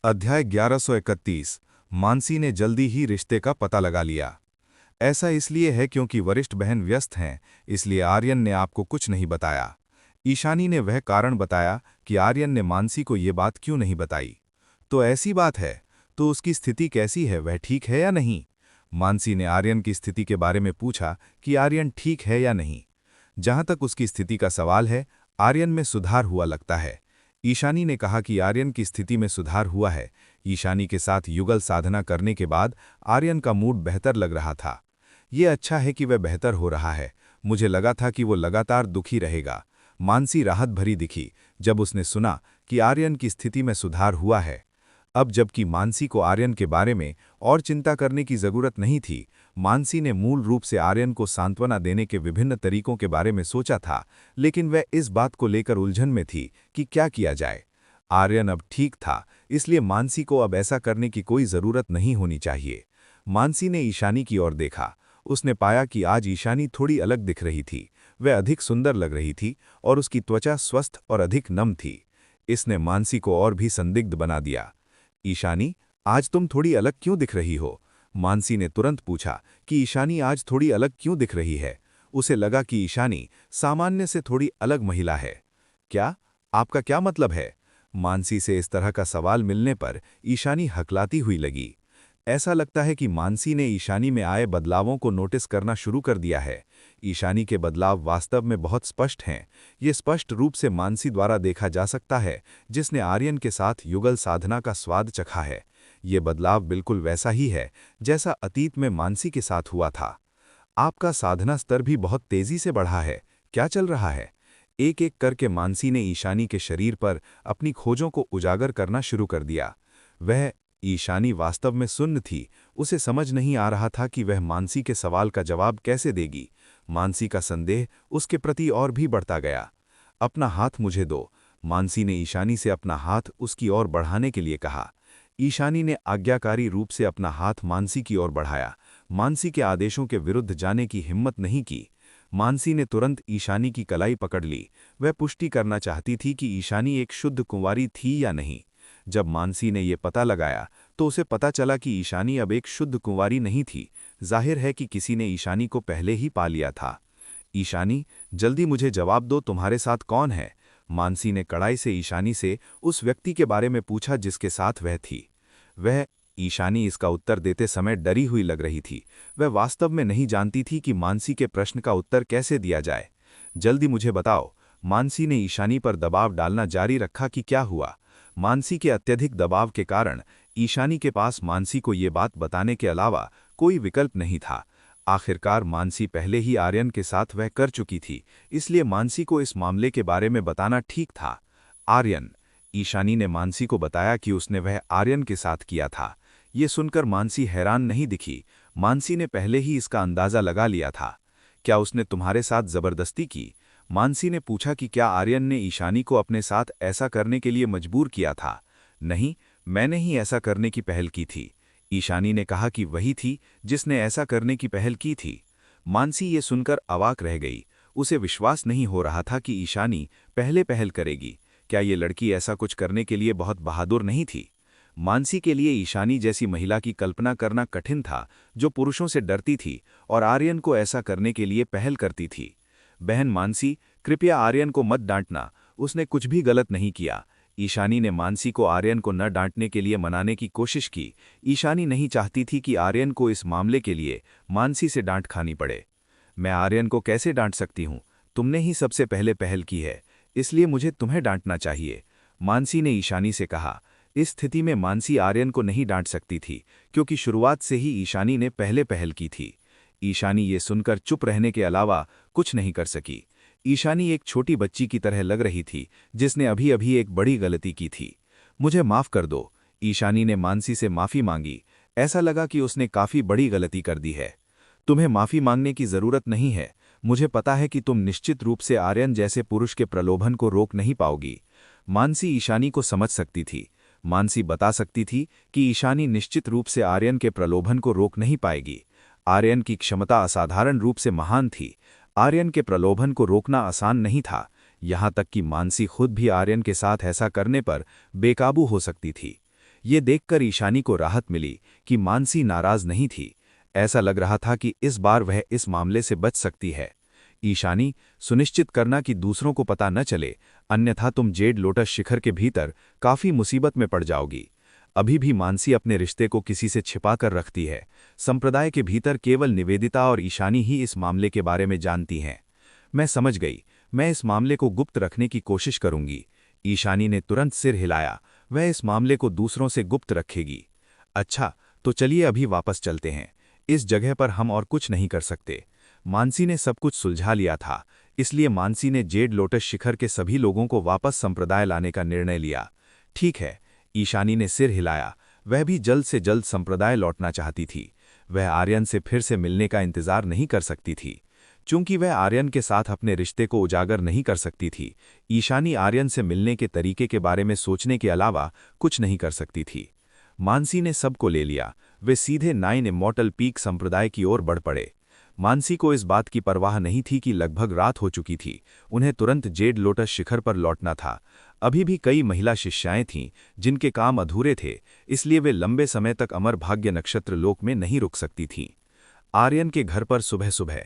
अध्याय 1131। मानसी ने जल्दी ही रिश्ते का पता लगा लिया। ऐसा इसलिए है क्योंकि वरिष्ठ बहन व्यस्त हैं, इसलिए आर्यन ने आपको कुछ नहीं बताया। ईशानी ने वह कारण बताया कि आर्यन ने मानसी को ये बात क्यों नहीं बताई। तो ऐसी बात है, तो उसकी स्थिति कैसी है, वह ठीक है या नहीं? मानसी ने आर्यन की स्थिति के बारे में पूछा कि आर्यन ठीक है या नहीं। जहां तक उसकी स्थिति का सवाल है, आर्यन में सुधार हुआ लगता है। ईशानी ने कहा कि आर्यन की स्थिति में सुधार हुआ है। ईशानी के साथ युगल साधना करने के बाद आर्यन का मूड बेहतर लग रहा था। ये अच्छा है कि वह बेहतर हो रहा है। मुझे लगा था कि वो लगातार दुखी रहेगा। मानसी राहत भरी दिखी जब उसने सुना कि आर्यन की स्थिति में सुधार हुआ है। अब जबकि मानसी को आर्यन के बारे में और चिंता करने की जरूरत नहीं थी, मानसी ने मूल रूप से आर्यन को सांत्वना देने के विभिन्न तरीकों के बारे में सोचा था, लेकिन वह इस बात को लेकर उलझन में थी कि क्या किया जाए। आर्यन अब ठीक था, इसलिए मानसी को अब ऐसा करने की कोई जरूरत नहीं होनी चाहिए। मानसी ने ईशानी की ओर देखा। उसने पाया कि आज ईशानी थोड़ी अलग दिख रही थी। वह अधिक सुंदर लग रही थी और उसकी त्वचा स्वस्थ और अधिक नम थी। इसने मानसी को और भी संदिग्ध बना दिया। ईशानी, आज तुम थोड़ी अलग क्यों दिख रही हो? मानसी ने तुरंत पूछा कि ईशानी आज थोड़ी अलग क्यों दिख रही है। उसे लगा कि ईशानी सामान्य से थोड़ी अलग महिला है। क्या? आपका क्या मतलब है? मानसी से इस तरह का सवाल मिलने पर ईशानी हकलाती हुई लगी। ऐसा लगता है कि मानसी ने ईशानी में आए बदलावों को नोटिस करना शुरू कर दिया है। ईशानी के बदलाव वास्तव में बहुत स्पष्ट हैं। ये स्पष्ट रूप से मानसी द्वारा देखा जा सकता है, जिसने आर्यन के साथ युगल साधना का स्वाद चखा है। ये बदलाव बिल्कुल वैसा ही है जैसा अतीत में मानसी के साथ हुआ था। आपका साधना स्तर भी बहुत तेजी से बढ़ा है। क्या चल रहा है? एक एक करके मानसी ने ईशानी के शरीर पर अपनी खोजों को उजागर करना शुरू कर दिया। वह ईशानी वास्तव में सुन्न थी। उसे समझ नहीं आ रहा था कि वह मानसी के सवाल का जवाब कैसे देगी। मानसी का संदेह उसके प्रति और भी बढ़ता गया। अपना हाथ मुझे दो। मानसी ने ईशानी से अपना हाथ उसकी ओर बढ़ाने के लिए कहा। ईशानी ने आज्ञाकारी रूप से अपना हाथ मानसी की ओर बढ़ाया। मानसी के आदेशों के विरुद्ध जाने की हिम्मत नहीं की। मानसी ने तुरंत ईशानी की कलाई पकड़ ली। वह पुष्टि करना चाहती थी कि ईशानी एक शुद्ध कुंवारी थी या नहीं। जब मानसी ने यह पता लगाया तो उसे पता चला कि ईशानी अब एक शुद्ध कुंवारी नहीं थी। जाहिर है कि किसी ने ईशानी को पहले ही पा लिया था। ईशानी, जल्दी मुझे जवाब दो, तुम्हारे साथ कौन है? मानसी ने कड़ाई से ईशानी से उस व्यक्ति के बारे में पूछा जिसके साथ वह थी। वह ईशानी इसका उत्तर देते समय डरी हुई लग रही थी। वह वास्तव में नहीं जानती थी कि मानसी के प्रश्न का उत्तर कैसे दिया जाए। जल्दी मुझे बताओ। मानसी ने ईशानी पर दबाव डालना जारी रखा कि क्या हुआ। मानसी के अत्यधिक दबाव के कारण ईशानी के पास मानसी को ये बात बताने के अलावा कोई विकल्प नहीं था। आखिरकार मानसी पहले ही आर्यन के साथ वह कर चुकी थी, इसलिए मानसी को इस मामले के बारे में बताना ठीक था। आर्यन। ईशानी ने मानसी को बताया कि उसने वह आर्यन के साथ किया था। ये सुनकर मानसी हैरान नहीं दिखी। मानसी ने पहले ही इसका अंदाजा लगा लिया था। क्या उसने तुम्हारे साथ जबरदस्ती की? मानसी ने पूछा कि क्या आर्यन ने ईशानी को अपने साथ ऐसा करने के लिए मजबूर किया था? नहीं, मैंने ही ऐसा करने की पहल की थी। ईशानी ने कहा कि वही थी जिसने ऐसा करने की पहल की थी। मानसी ये सुनकर अवाक रह गई। उसे विश्वास नहीं हो रहा था कि ईशानी पहले पहल करेगी। क्या ये लड़की ऐसा कुछ करने के लिए बहुत बहादुर नहीं थी? मानसी के लिए ईशानी जैसी महिला की कल्पना करना कठिन था, जो पुरुषों से डरती थी और आर्यन को ऐसा करने के लिए पहल करती थी। बहन मानसी, कृपया आर्यन को मत डांटना, उसने कुछ भी गलत नहीं किया। ईशानी ने मानसी को आर्यन को न डांटने के लिए मनाने की कोशिश की। ईशानी नहीं चाहती थी कि आर्यन को इस मामले के लिए मानसी से डांट खानी पड़े। मैं आर्यन को कैसे डांट सकती हूँ? तुमने ही सबसे पहले पहल की है, इसलिए मुझे तुम्हें डांटना चाहिए, मानसी ने ईशानी से कहा। इस स्थिति में मानसी आर्यन को नहीं डांट सकती थी, क्योंकि शुरुआत से ही ईशानी ने पहले पहल की थी। ईशानी ये सुनकर चुप रहने के अलावा कुछ नहीं कर सकी। ईशानी एक छोटी बच्ची की तरह लग रही थी, जिसने अभी अभी एक बड़ी गलती की थी। मुझे माफ कर दो। ईशानी ने मानसी से माफी मांगी। ऐसा लगा कि उसने काफी बड़ी गलती कर दी है। तुम्हें माफी मांगने की जरूरत नहीं है। मुझे पता है कि तुम निश्चित रूप से आर्यन जैसे पुरुष के प्रलोभन को रोक नहीं पाओगी। मानसी ईशानी को समझ सकती थी। मानसी बता सकती थी कि ईशानी निश्चित रूप से आर्यन के प्रलोभन को रोक नहीं पाएगी। आर्यन की क्षमता असाधारण रूप से महान थी। आर्यन के प्रलोभन को रोकना आसान नहीं था। यहाँ तक कि मानसी खुद भी आर्यन के साथ ऐसा करने पर बेकाबू हो सकती थी। ये देखकर ईशानी को राहत मिली कि मानसी नाराज नहीं थी। ऐसा लग रहा था कि इस बार वह इस मामले से बच सकती है। ईशानी, सुनिश्चित करना कि दूसरों को पता न चले, अन्यथा तुम जेड लोटस शिखर के भीतर काफी मुसीबत में पड़ जाओगी। अभी भी मानसी अपने रिश्ते को किसी से छिपा कर रखती है। संप्रदाय के भीतर केवल निवेदिता और ईशानी ही इस मामले के बारे में जानती हैं। मैं समझ गई, मैं इस मामले को गुप्त रखने की कोशिश करूंगी। ईशानी ने तुरंत सिर हिलाया। वह इस मामले को दूसरों से गुप्त रखेगी। अच्छा, तो चलिए अभी वापस चलते हैं। इस जगह पर हम और कुछ नहीं कर सकते। मानसी ने सब कुछ सुलझा लिया था, इसलिए मानसी ने जेड लोटस शिखर के सभी लोगों को वापस संप्रदाय लाने का निर्णय लिया। ठीक है, ईशानी ने सिर हिलाया। वह भी जल्द से जल्द संप्रदाय लौटना चाहती थी। वह आर्यन से फिर से मिलने का इंतजार नहीं कर सकती थी। चूंकि वह आर्यन के साथ अपने रिश्ते को उजागर नहीं कर सकती थी, ईशानी आर्यन से मिलने के तरीके के बारे में सोचने के अलावा कुछ नहीं कर सकती थी। मानसी ने सबको ले लिया। वे सीधे 9 इमॉर्टल पीक संप्रदाय की ओर बढ़ पड़े। मानसी को इस बात की परवाह नहीं थी कि लगभग रात हो चुकी थी। उन्हें तुरंत जेड लोटस शिखर पर लौटना था। अभी भी कई महिला शिष्याएं थीं जिनके काम अधूरे थे, इसलिए वे लंबे समय तक अमर भाग्य नक्षत्र लोक में नहीं रुक सकती थीं। आर्यन के घर पर सुबह सुबह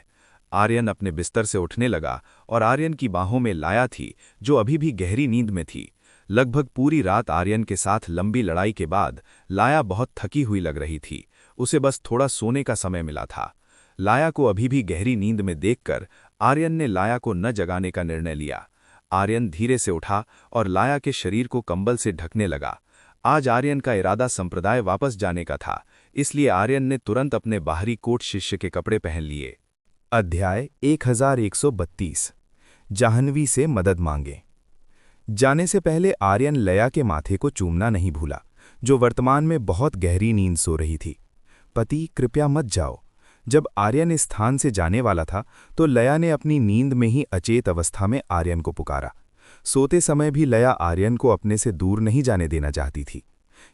आर्यन अपने बिस्तर से उठने लगा और आर्यन की बाहों में लाया थी, जो अभी भी गहरी नींद में थी। लगभग पूरी रात आर्यन के साथ लंबी लड़ाई के बाद लाया बहुत थकी हुई लग रही थी। उसे बस थोड़ा सोने का समय मिला था। लाया को अभी भी गहरी नींद में देखकर आर्यन ने लाया को न जगाने का निर्णय लिया। आर्यन धीरे से उठा और लाया के शरीर को कंबल से ढकने लगा। आज आर्यन का इरादा संप्रदाय वापस जाने का था, इसलिए आर्यन ने तुरंत अपने बाहरी कोट शिष्य के कपड़े पहन लिए। अध्याय 1132 जाह्नवी से मदद मांगे। जाने से पहले आर्यन लया के माथे को चूमना नहीं भूला, जो वर्तमान में बहुत गहरी नींद सो रही थी। पति, कृपया मत जाओ। जब आर्यन इस स्थान से जाने वाला था तो लया ने अपनी नींद में ही अचेत अवस्था में आर्यन को पुकारा। सोते समय भी लया आर्यन को अपने से दूर नहीं जाने देना चाहती थी।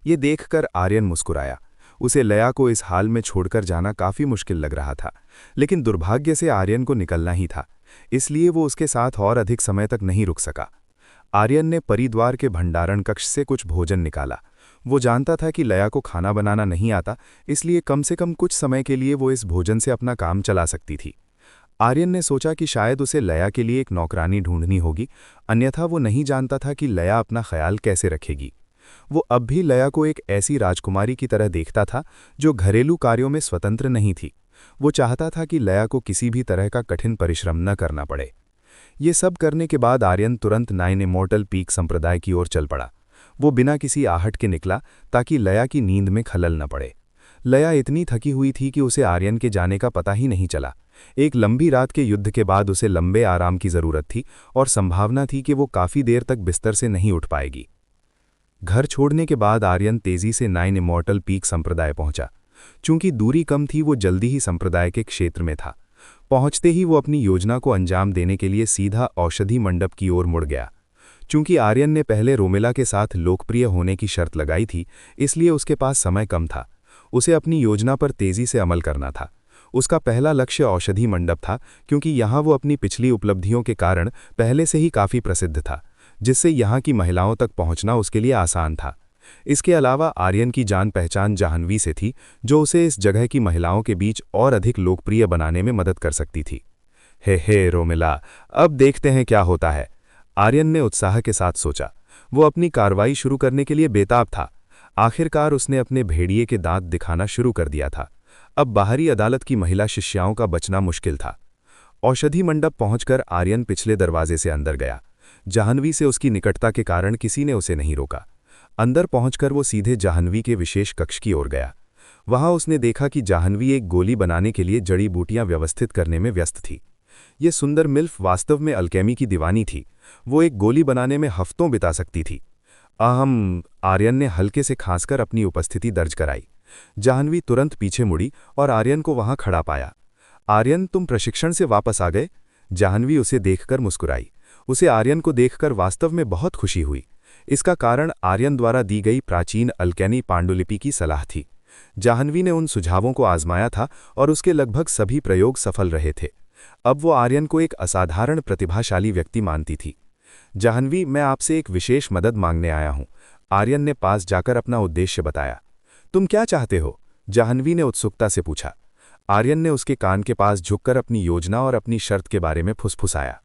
ये देखकर आर्यन मुस्कुराया। उसे लया को इस हाल में छोड़कर जाना काफी मुश्किल लग रहा था, लेकिन दुर्भाग्य से आर्यन को निकलना ही था, इसलिए वो उसके साथ और अधिक समय तक नहीं रुक सका। आर्यन ने परिद्वार के भंडारण कक्ष से कुछ भोजन निकाला। वो जानता था कि लया को खाना बनाना नहीं आता, इसलिए कम से कम कुछ समय के लिए वो इस भोजन से अपना काम चला सकती थी। आर्यन ने सोचा कि शायद उसे लया के लिए एक नौकरानी ढूंढनी होगी, अन्यथा वो नहीं जानता था कि लया अपना ख्याल कैसे रखेगी। वो अब भी लया को एक ऐसी राजकुमारी की तरह देखता था जो घरेलू कार्यों में स्वतंत्र नहीं थी। वो चाहता था कि लया को किसी भी तरह का कठिन परिश्रम न करना पड़े। ये सब करने के बाद आर्यन तुरंत 9 इमॉर्टल पीक संप्रदाय की ओर चल पड़ा। वो बिना किसी आहट के निकला ताकि लया की नींद में खलल न पड़े। लया इतनी थकी हुई थी कि उसे आर्यन के जाने का पता ही नहीं चला। एक लंबी रात के युद्ध के बाद उसे लंबे आराम की जरूरत थी और संभावना थी कि वो काफी देर तक बिस्तर से नहीं उठ पाएगी। घर छोड़ने के बाद आर्यन तेजी से 9 इमॉर्टल पीक संप्रदाय पहुंचा। चूंकि दूरी कम थी, वो जल्दी ही संप्रदाय के क्षेत्र में था। पहुंचते ही वो अपनी योजना को अंजाम देने के लिए सीधा औषधि मंडप की ओर मुड़ गया। चूंकि आर्यन ने पहले रोमिला के साथ लोकप्रिय होने की शर्त लगाई थी, इसलिए उसके पास समय कम था। उसे अपनी योजना पर तेजी से अमल करना था। उसका पहला लक्ष्य औषधि मंडप था, क्योंकि यहाँ वो अपनी पिछली उपलब्धियों के कारण पहले से ही काफ़ी प्रसिद्ध था, जिससे यहाँ की महिलाओं तक पहुँचना उसके लिए आसान था। इसके अलावा आर्यन की जान पहचान जाह्नवी से थी, जो उसे इस जगह की महिलाओं के बीच और अधिक लोकप्रिय बनाने में मदद कर सकती थी। हे रोमिला, अब देखते हैं क्या होता है, आर्यन ने उत्साह के साथ सोचा। वो अपनी कार्रवाई शुरू करने के लिए बेताब था। आखिरकार उसने अपने भेड़िए के दांत दिखाना शुरू कर दिया था। अब बाहरी अदालत की महिला शिष्याओं का बचना मुश्किल था। औषधि मंडप पहुंचकर आर्यन पिछले दरवाजे से अंदर गया। जाह्नवी से उसकी निकटता के कारण किसी ने उसे नहीं रोका। अंदर पहुंचकर वो सीधे जाह्नवी के विशेष कक्ष की ओर गया। वहां उसने देखा कि जाह्नवी एक गोली बनाने के लिए जड़ी बूटियां व्यवस्थित करने में व्यस्त थी। ये सुंदर मिल्फ वास्तव में अल्केमी की दीवानी थी। वो एक गोली बनाने में हफ्तों बिता सकती थी। आर्यन ने हल्के से खांसकर अपनी उपस्थिति दर्ज कराई। जाह्नवी तुरंत पीछे मुड़ी और आर्यन को वहां खड़ा पाया। आर्यन, तुम प्रशिक्षण से वापस आ गए? जाह्नवी उसे देखकर मुस्कुराई। उसे आर्यन को देखकर वास्तव में बहुत खुशी हुई। इसका कारण आर्यन द्वारा दी गई प्राचीन अल्केमी पांडुलिपि की सलाह थी। जाह्नवी ने उन सुझावों को आजमाया था और उसके लगभग सभी प्रयोग सफल रहे थे। अब वो आर्यन को एक असाधारण प्रतिभाशाली व्यक्ति मानती थी। जाह्नवी, मैं आपसे एक विशेष मदद मांगने आया हूं। आर्यन ने पास जाकर अपना उद्देश्य बताया। तुम क्या चाहते हो? जाह्नवी ने उत्सुकता से पूछा। आर्यन ने उसके कान के पास झुककर अपनी योजना और अपनी शर्त के बारे में फुसफुसाया।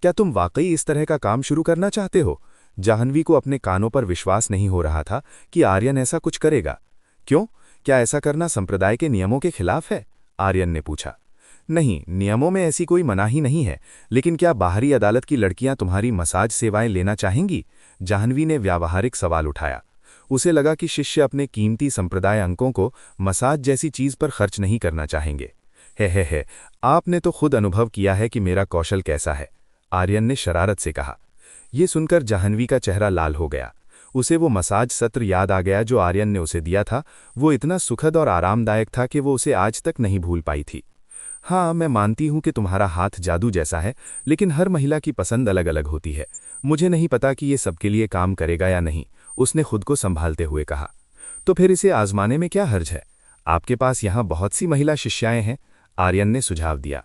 क्या तुम वाकई इस तरह का काम शुरू करना चाहते हो? जाह्नवी को अपने कानों पर विश्वास नहीं हो रहा था कि आर्यन ऐसा कुछ करेगा। क्यों? क्या ऐसा करना संप्रदाय के नियमों के खिलाफ है? आर्यन ने पूछा। नहीं, नियमों में ऐसी कोई मनाही नहीं है, लेकिन क्या बाहरी अदालत की लड़कियां तुम्हारी मसाज सेवाएं लेना चाहेंगी? जाह्नवी ने व्यावहारिक सवाल उठाया। उसे लगा कि शिष्य अपने कीमती संप्रदाय अंकों को मसाज जैसी चीज पर खर्च नहीं करना चाहेंगे। है, आपने तो खुद अनुभव किया है कि मेरा कौशल कैसा है, आर्यन ने शरारत से कहा। यह सुनकर जाह्नवी का चेहरा लाल हो गया। उसे वो मसाज सत्र याद आ गया जो आर्यन ने उसे दिया था। वो इतना सुखद और आरामदायक था कि वो उसे आज तक नहीं भूल पाई थी। हाँ, मैं मानती हूं कि तुम्हारा हाथ जादू जैसा है, लेकिन हर महिला की पसंद अलग अलग होती है। मुझे नहीं पता कि ये सबके लिए काम करेगा या नहीं, उसने खुद को संभालते हुए कहा। तो फिर इसे आजमाने में क्या हर्ज है? आपके पास यहाँ बहुत सी महिला शिष्याएं हैं, आर्यन ने सुझाव दिया।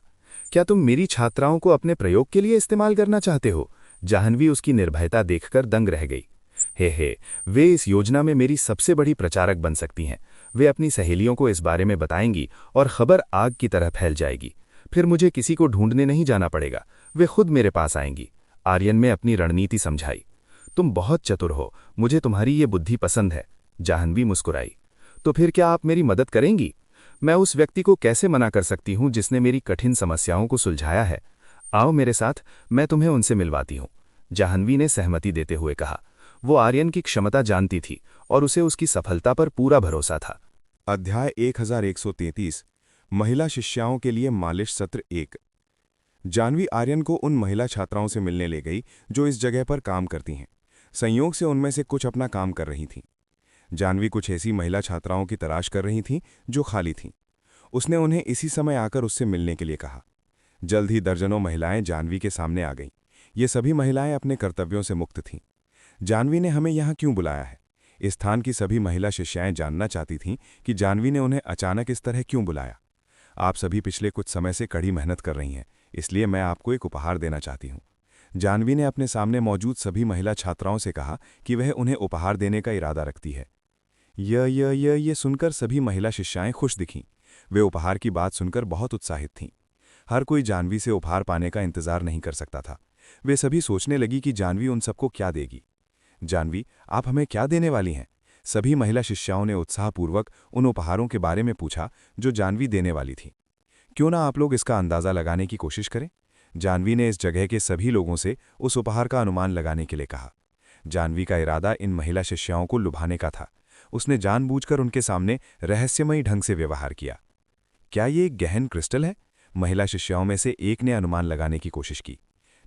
क्या तुम मेरी छात्राओं को अपने प्रयोग के लिए इस्तेमाल करना चाहते हो? जाह्नवी उसकी निर्भयता देखकर दंग रह गई। हे, वे इस योजना में मेरी सबसे बड़ी प्रचारक बन सकती हैं। वे अपनी सहेलियों को इस बारे में बताएंगी और खबर आग की तरह फैल जाएगी। फिर मुझे किसी को ढूंढने नहीं जाना पड़ेगा, वे खुद मेरे पास आएंगी। आर्यन ने अपनी रणनीति समझाई। तुम बहुत चतुर हो, मुझे तुम्हारी ये बुद्धि पसंद है, जाह्नवी मुस्कुराई। तो फिर क्या आप मेरी मदद करेंगी? मैं उस व्यक्ति को कैसे मना कर सकती हूं जिसने मेरी कठिन समस्याओं को सुलझाया है? आओ मेरे साथ, मैं तुम्हें उनसे मिलवाती हूं, जाह्नवी ने सहमति देते हुए कहा। वो आर्यन की क्षमता जानती थी और उसे उसकी सफलता पर पूरा भरोसा था। अध्याय 1133 महिला शिष्याओं के लिए मालिश सत्र 1। जाह्नवी आर्यन को उन महिला छात्राओं से मिलने ले गई जो इस जगह पर काम करती हैं। संयोग से उनमें से कुछ अपना काम कर रही थीं। जाह्नवी कुछ ऐसी महिला छात्राओं की तलाश कर रही थीं जो खाली थीं। उसने उन्हें इसी समय आकर उससे मिलने के लिए कहा। जल्द ही दर्जनों महिलाएं जाह्नवी के सामने आ गईं। ये सभी महिलाएं अपने कर्तव्यों से मुक्त थीं। जाह्नवी ने हमें यहाँ क्यों बुलाया है? इस स्थान की सभी महिला शिष्याएं जानना चाहती थीं कि जाह्नवी ने उन्हें अचानक इस तरह क्यों बुलाया। आप सभी पिछले कुछ समय से कड़ी मेहनत कर रही हैं, इसलिए मैं आपको एक उपहार देना चाहती हूँ। जाह्नवी ने अपने सामने मौजूद सभी महिला छात्राओं से कहा कि वह उन्हें उपहार देने का इरादा रखती है। ये सुनकर सभी महिला शिष्याएं खुश दिखीं। वे उपहार की बात सुनकर बहुत उत्साहित थीं। हर कोई जाह्नवी से उपहार पाने का इंतजार नहीं कर सकता था। वे सभी सोचने लगी कि जाह्नवी उन सबको क्या देगी। जाह्नवी, आप हमें क्या देने वाली हैं? सभी महिला शिष्याओं ने उत्साहपूर्वक उन उपहारों के बारे में पूछा जो जाह्नवी देने वाली थी। क्यों ना आप लोग इसका अंदाज़ा लगाने की कोशिश करें? जाह्नवी ने इस जगह के सभी लोगों से उस उपहार का अनुमान लगाने के लिए कहा। जाह्नवी का इरादा इन महिला शिष्याओं को लुभाने का था। उसने जानबूझकर उनके सामने रहस्यमयी ढंग से व्यवहार किया। क्या ये एक गहन क्रिस्टल है? महिला शिष्याओं में से एक ने अनुमान लगाने की कोशिश की।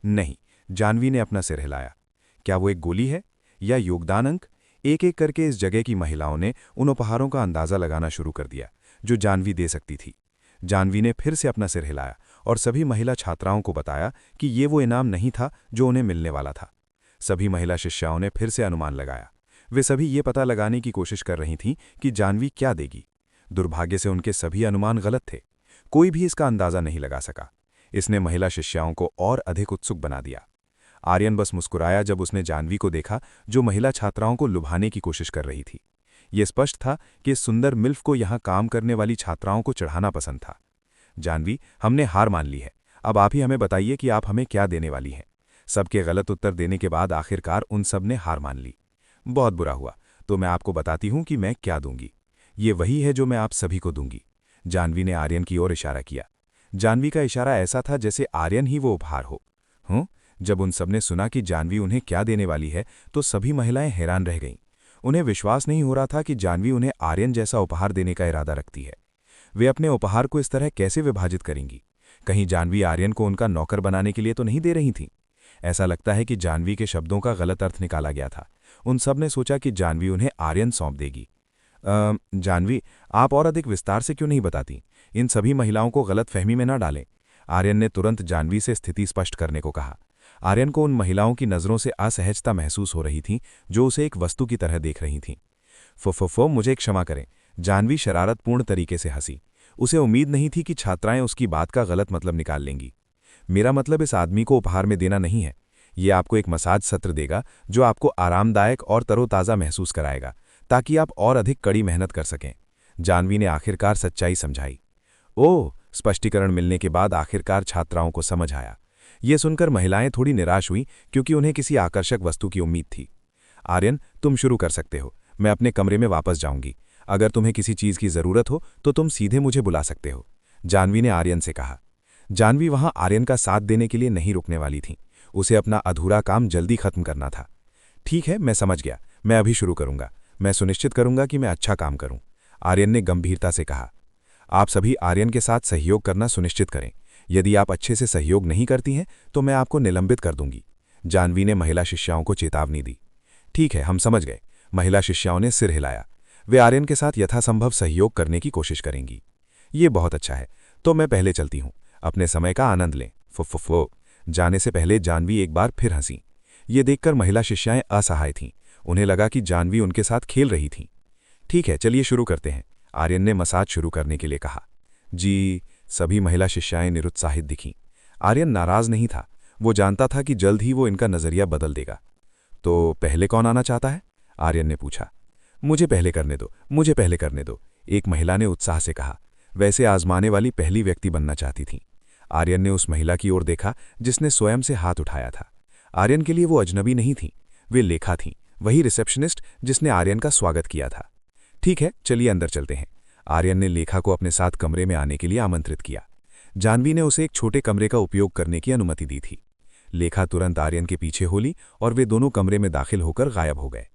नहीं, जाह्नवी ने अपना सिर हिलाया। क्या वो एक गोली है या योगदान अंक? एक एक करके इस जगह की महिलाओं ने उन उपहारों का अंदाजा लगाना शुरू कर दिया जो जाह्नवी दे सकती थी। जाह्नवी ने फिर से अपना सिर हिलाया और सभी महिला छात्राओं को बताया कि ये वो इनाम नहीं था जो उन्हें मिलने वाला था। सभी महिला शिष्याओं ने फिर से अनुमान लगाया। वे सभी ये पता लगाने की कोशिश कर रही थीं कि जाह्नवी क्या देगी। दुर्भाग्य से उनके सभी अनुमान गलत थे। कोई भी इसका अंदाजा नहीं लगा सका। इसने महिला शिष्याओं को और अधिक उत्सुक बना दिया। आर्यन बस मुस्कुराया जब उसने जाह्नवी को देखा जो महिला छात्राओं को लुभाने की कोशिश कर रही थी। ये स्पष्ट था कि इस सुंदर मिल्फ को यहाँ काम करने वाली छात्राओं को चढ़ाना पसंद था। जाह्नवी, हमने हार मान ली है। अब आप ही हमें बताइए कि आप हमें क्या देने वाली हैं। सबके गलत उत्तर देने के बाद आखिरकार उन सब ने हार मान ली। बहुत बुरा हुआ, तो मैं आपको बताती हूँ कि मैं क्या दूंगी। ये वही है जो मैं आप सभी को दूंगी। जाह्नवी ने आर्यन की ओर इशारा किया। जाह्नवी का इशारा ऐसा था जैसे आर्यन ही वो उपहार हो। जब उन सबने सुना कि जाह्नवी उन्हें क्या देने वाली है तो सभी महिलाएं हैरान रह गईं। उन्हें विश्वास नहीं हो रहा था कि जाह्नवी उन्हें आर्यन जैसा उपहार देने का इरादा रखती है। वे अपने उपहार को इस तरह कैसे विभाजित करेंगी? कहीं जाह्नवी आर्यन को उनका नौकर बनाने के लिए तो नहीं दे रही थी? ऐसा लगता है कि जाह्नवी के शब्दों का गलत अर्थ निकाला गया था। उन सब ने सोचा कि जाह्नवी उन्हें आर्यन सौंप देगी। जाह्नवी, आप और अधिक विस्तार से क्यों नहीं बताती? इन सभी महिलाओं को गलतफहमी में न डालें। आर्यन ने तुरंत जाह्नवी से स्थिति स्पष्ट करने को कहा। आर्यन को उन महिलाओं की नज़रों से असहजता महसूस हो रही थी जो उसे एक वस्तु की तरह देख रही थीं। फो मुझे क्षमा करें। जाह्नवी शरारतपूर्ण तरीके से हंसी। उसे उम्मीद नहीं थी कि छात्राएं उसकी बात का गलत मतलब निकाल लेंगी। मेरा मतलब इस आदमी को उपहार में देना नहीं है। ये आपको एक मसाज सत्र देगा जो आपको आरामदायक और तरोताज़ा महसूस कराएगा, ताकि आप और अधिक कड़ी मेहनत कर सकें। जानवी ने आखिरकार सच्चाई समझाई। ओह, स्पष्टीकरण मिलने के बाद आखिरकार छात्राओं को समझ आया। ये सुनकर महिलाएं थोड़ी निराश हुईं, क्योंकि उन्हें किसी आकर्षक वस्तु की उम्मीद थी। आर्यन, तुम शुरू कर सकते हो। मैं अपने कमरे में वापस जाऊंगी। अगर तुम्हें किसी चीज़ की ज़रूरत हो तो तुम सीधे मुझे बुला सकते हो, जानवी ने आर्यन से कहा। जानवी वहां आर्यन का साथ देने के लिए नहीं रुकने वाली थी। उसे अपना अधूरा काम जल्दी खत्म करना था। ठीक है, मैं समझ गया। मैं अभी शुरू करूंगा। मैं सुनिश्चित करूंगा कि मैं अच्छा काम करूं, आर्यन ने गंभीरता से कहा। आप सभी आर्यन के साथ सहयोग करना सुनिश्चित करें। यदि आप अच्छे से सहयोग नहीं करती हैं तो मैं आपको निलंबित कर दूंगी, जानवी ने महिला शिष्याओं को चेतावनी दी। ठीक है, हम समझ गए, महिला शिष्याओं ने सिर हिलाया। वे आर्यन के साथ यथासंभव सहयोग करने की कोशिश करेंगी। ये बहुत अच्छा है, तो मैं पहले चलती हूं। अपने समय का आनंद लें। फुफ्फुफ्फो। जाने से पहले जानवी एक बार फिर हंसी। ये देखकर महिला शिष्याएं असहाय थीं। उन्हें लगा कि जानवी उनके साथ खेल रही थीं। ठीक है, चलिए शुरू करते हैं, आर्यन ने मसाज शुरू करने के लिए कहा। जी, सभी महिला शिष्याएं निरुत्साहित दिखीं। आर्यन नाराज नहीं था। वो जानता था कि जल्द ही वो इनका नजरिया बदल देगा। तो पहले कौन आना चाहता है? आर्यन ने पूछा। मुझे पहले करने दो, मुझे पहले करने दो, एक महिला ने उत्साह से कहा। वैसे आजमाने वाली पहली व्यक्ति बनना चाहती थी। आर्यन ने उस महिला की ओर देखा जिसने स्वयं से हाथ उठाया था। आर्यन के लिए वो अजनबी नहीं थी, वे लेखा थीं, वही रिसेप्शनिस्ट जिसने आर्यन का स्वागत किया था। ठीक है, चलिए अंदर चलते हैं। आर्यन ने लेखा को अपने साथ कमरे में आने के लिए आमंत्रित किया। जानवी ने उसे एक छोटे कमरे का उपयोग करने की अनुमति दी थी। लेखा तुरंत आर्यन के पीछे हो ली और वे दोनों कमरे में दाखिल होकर गायब हो गए।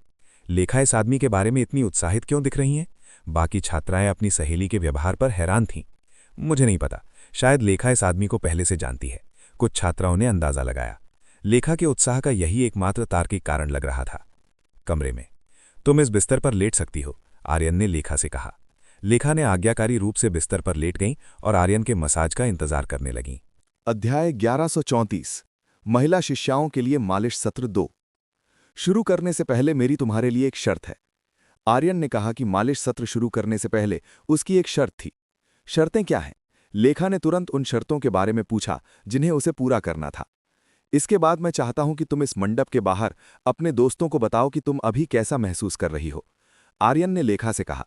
लेखा इस आदमी के बारे में इतनी उत्साहित क्यों दिख रही हैं? बाकी छात्राएं अपनी सहेली के व्यवहार पर हैरान थीं। मुझे नहीं पता, शायद लेखा इस आदमी को पहले से जानती है, कुछ छात्राओं ने अंदाजा लगाया। लेखा के उत्साह का यही एकमात्र तार्किक कारण लग रहा था। कमरे में। तुम इस बिस्तर पर लेट सकती हो, आर्यन ने लेखा से कहा। लेखा ने आज्ञाकारी रूप से बिस्तर पर लेट गईं और आर्यन के मसाज का इंतजार करने लगीं। अध्याय 1134 महिला शिष्याओं के लिए मालिश सत्र 2। शुरू करने से पहले मेरी तुम्हारे लिए एक शर्त है। आर्यन ने कहा कि मालिश सत्र शुरू करने से पहले उसकी एक शर्त थी। शर्तें क्या हैं? लेखा ने तुरंत उन शर्तों के बारे में पूछा जिन्हें उसे पूरा करना था। इसके बाद मैं चाहता हूं कि तुम इस मंडप के बाहर अपने दोस्तों को बताओ कि तुम अभी कैसा महसूस कर रही हो, आर्यन ने लेखा से कहा।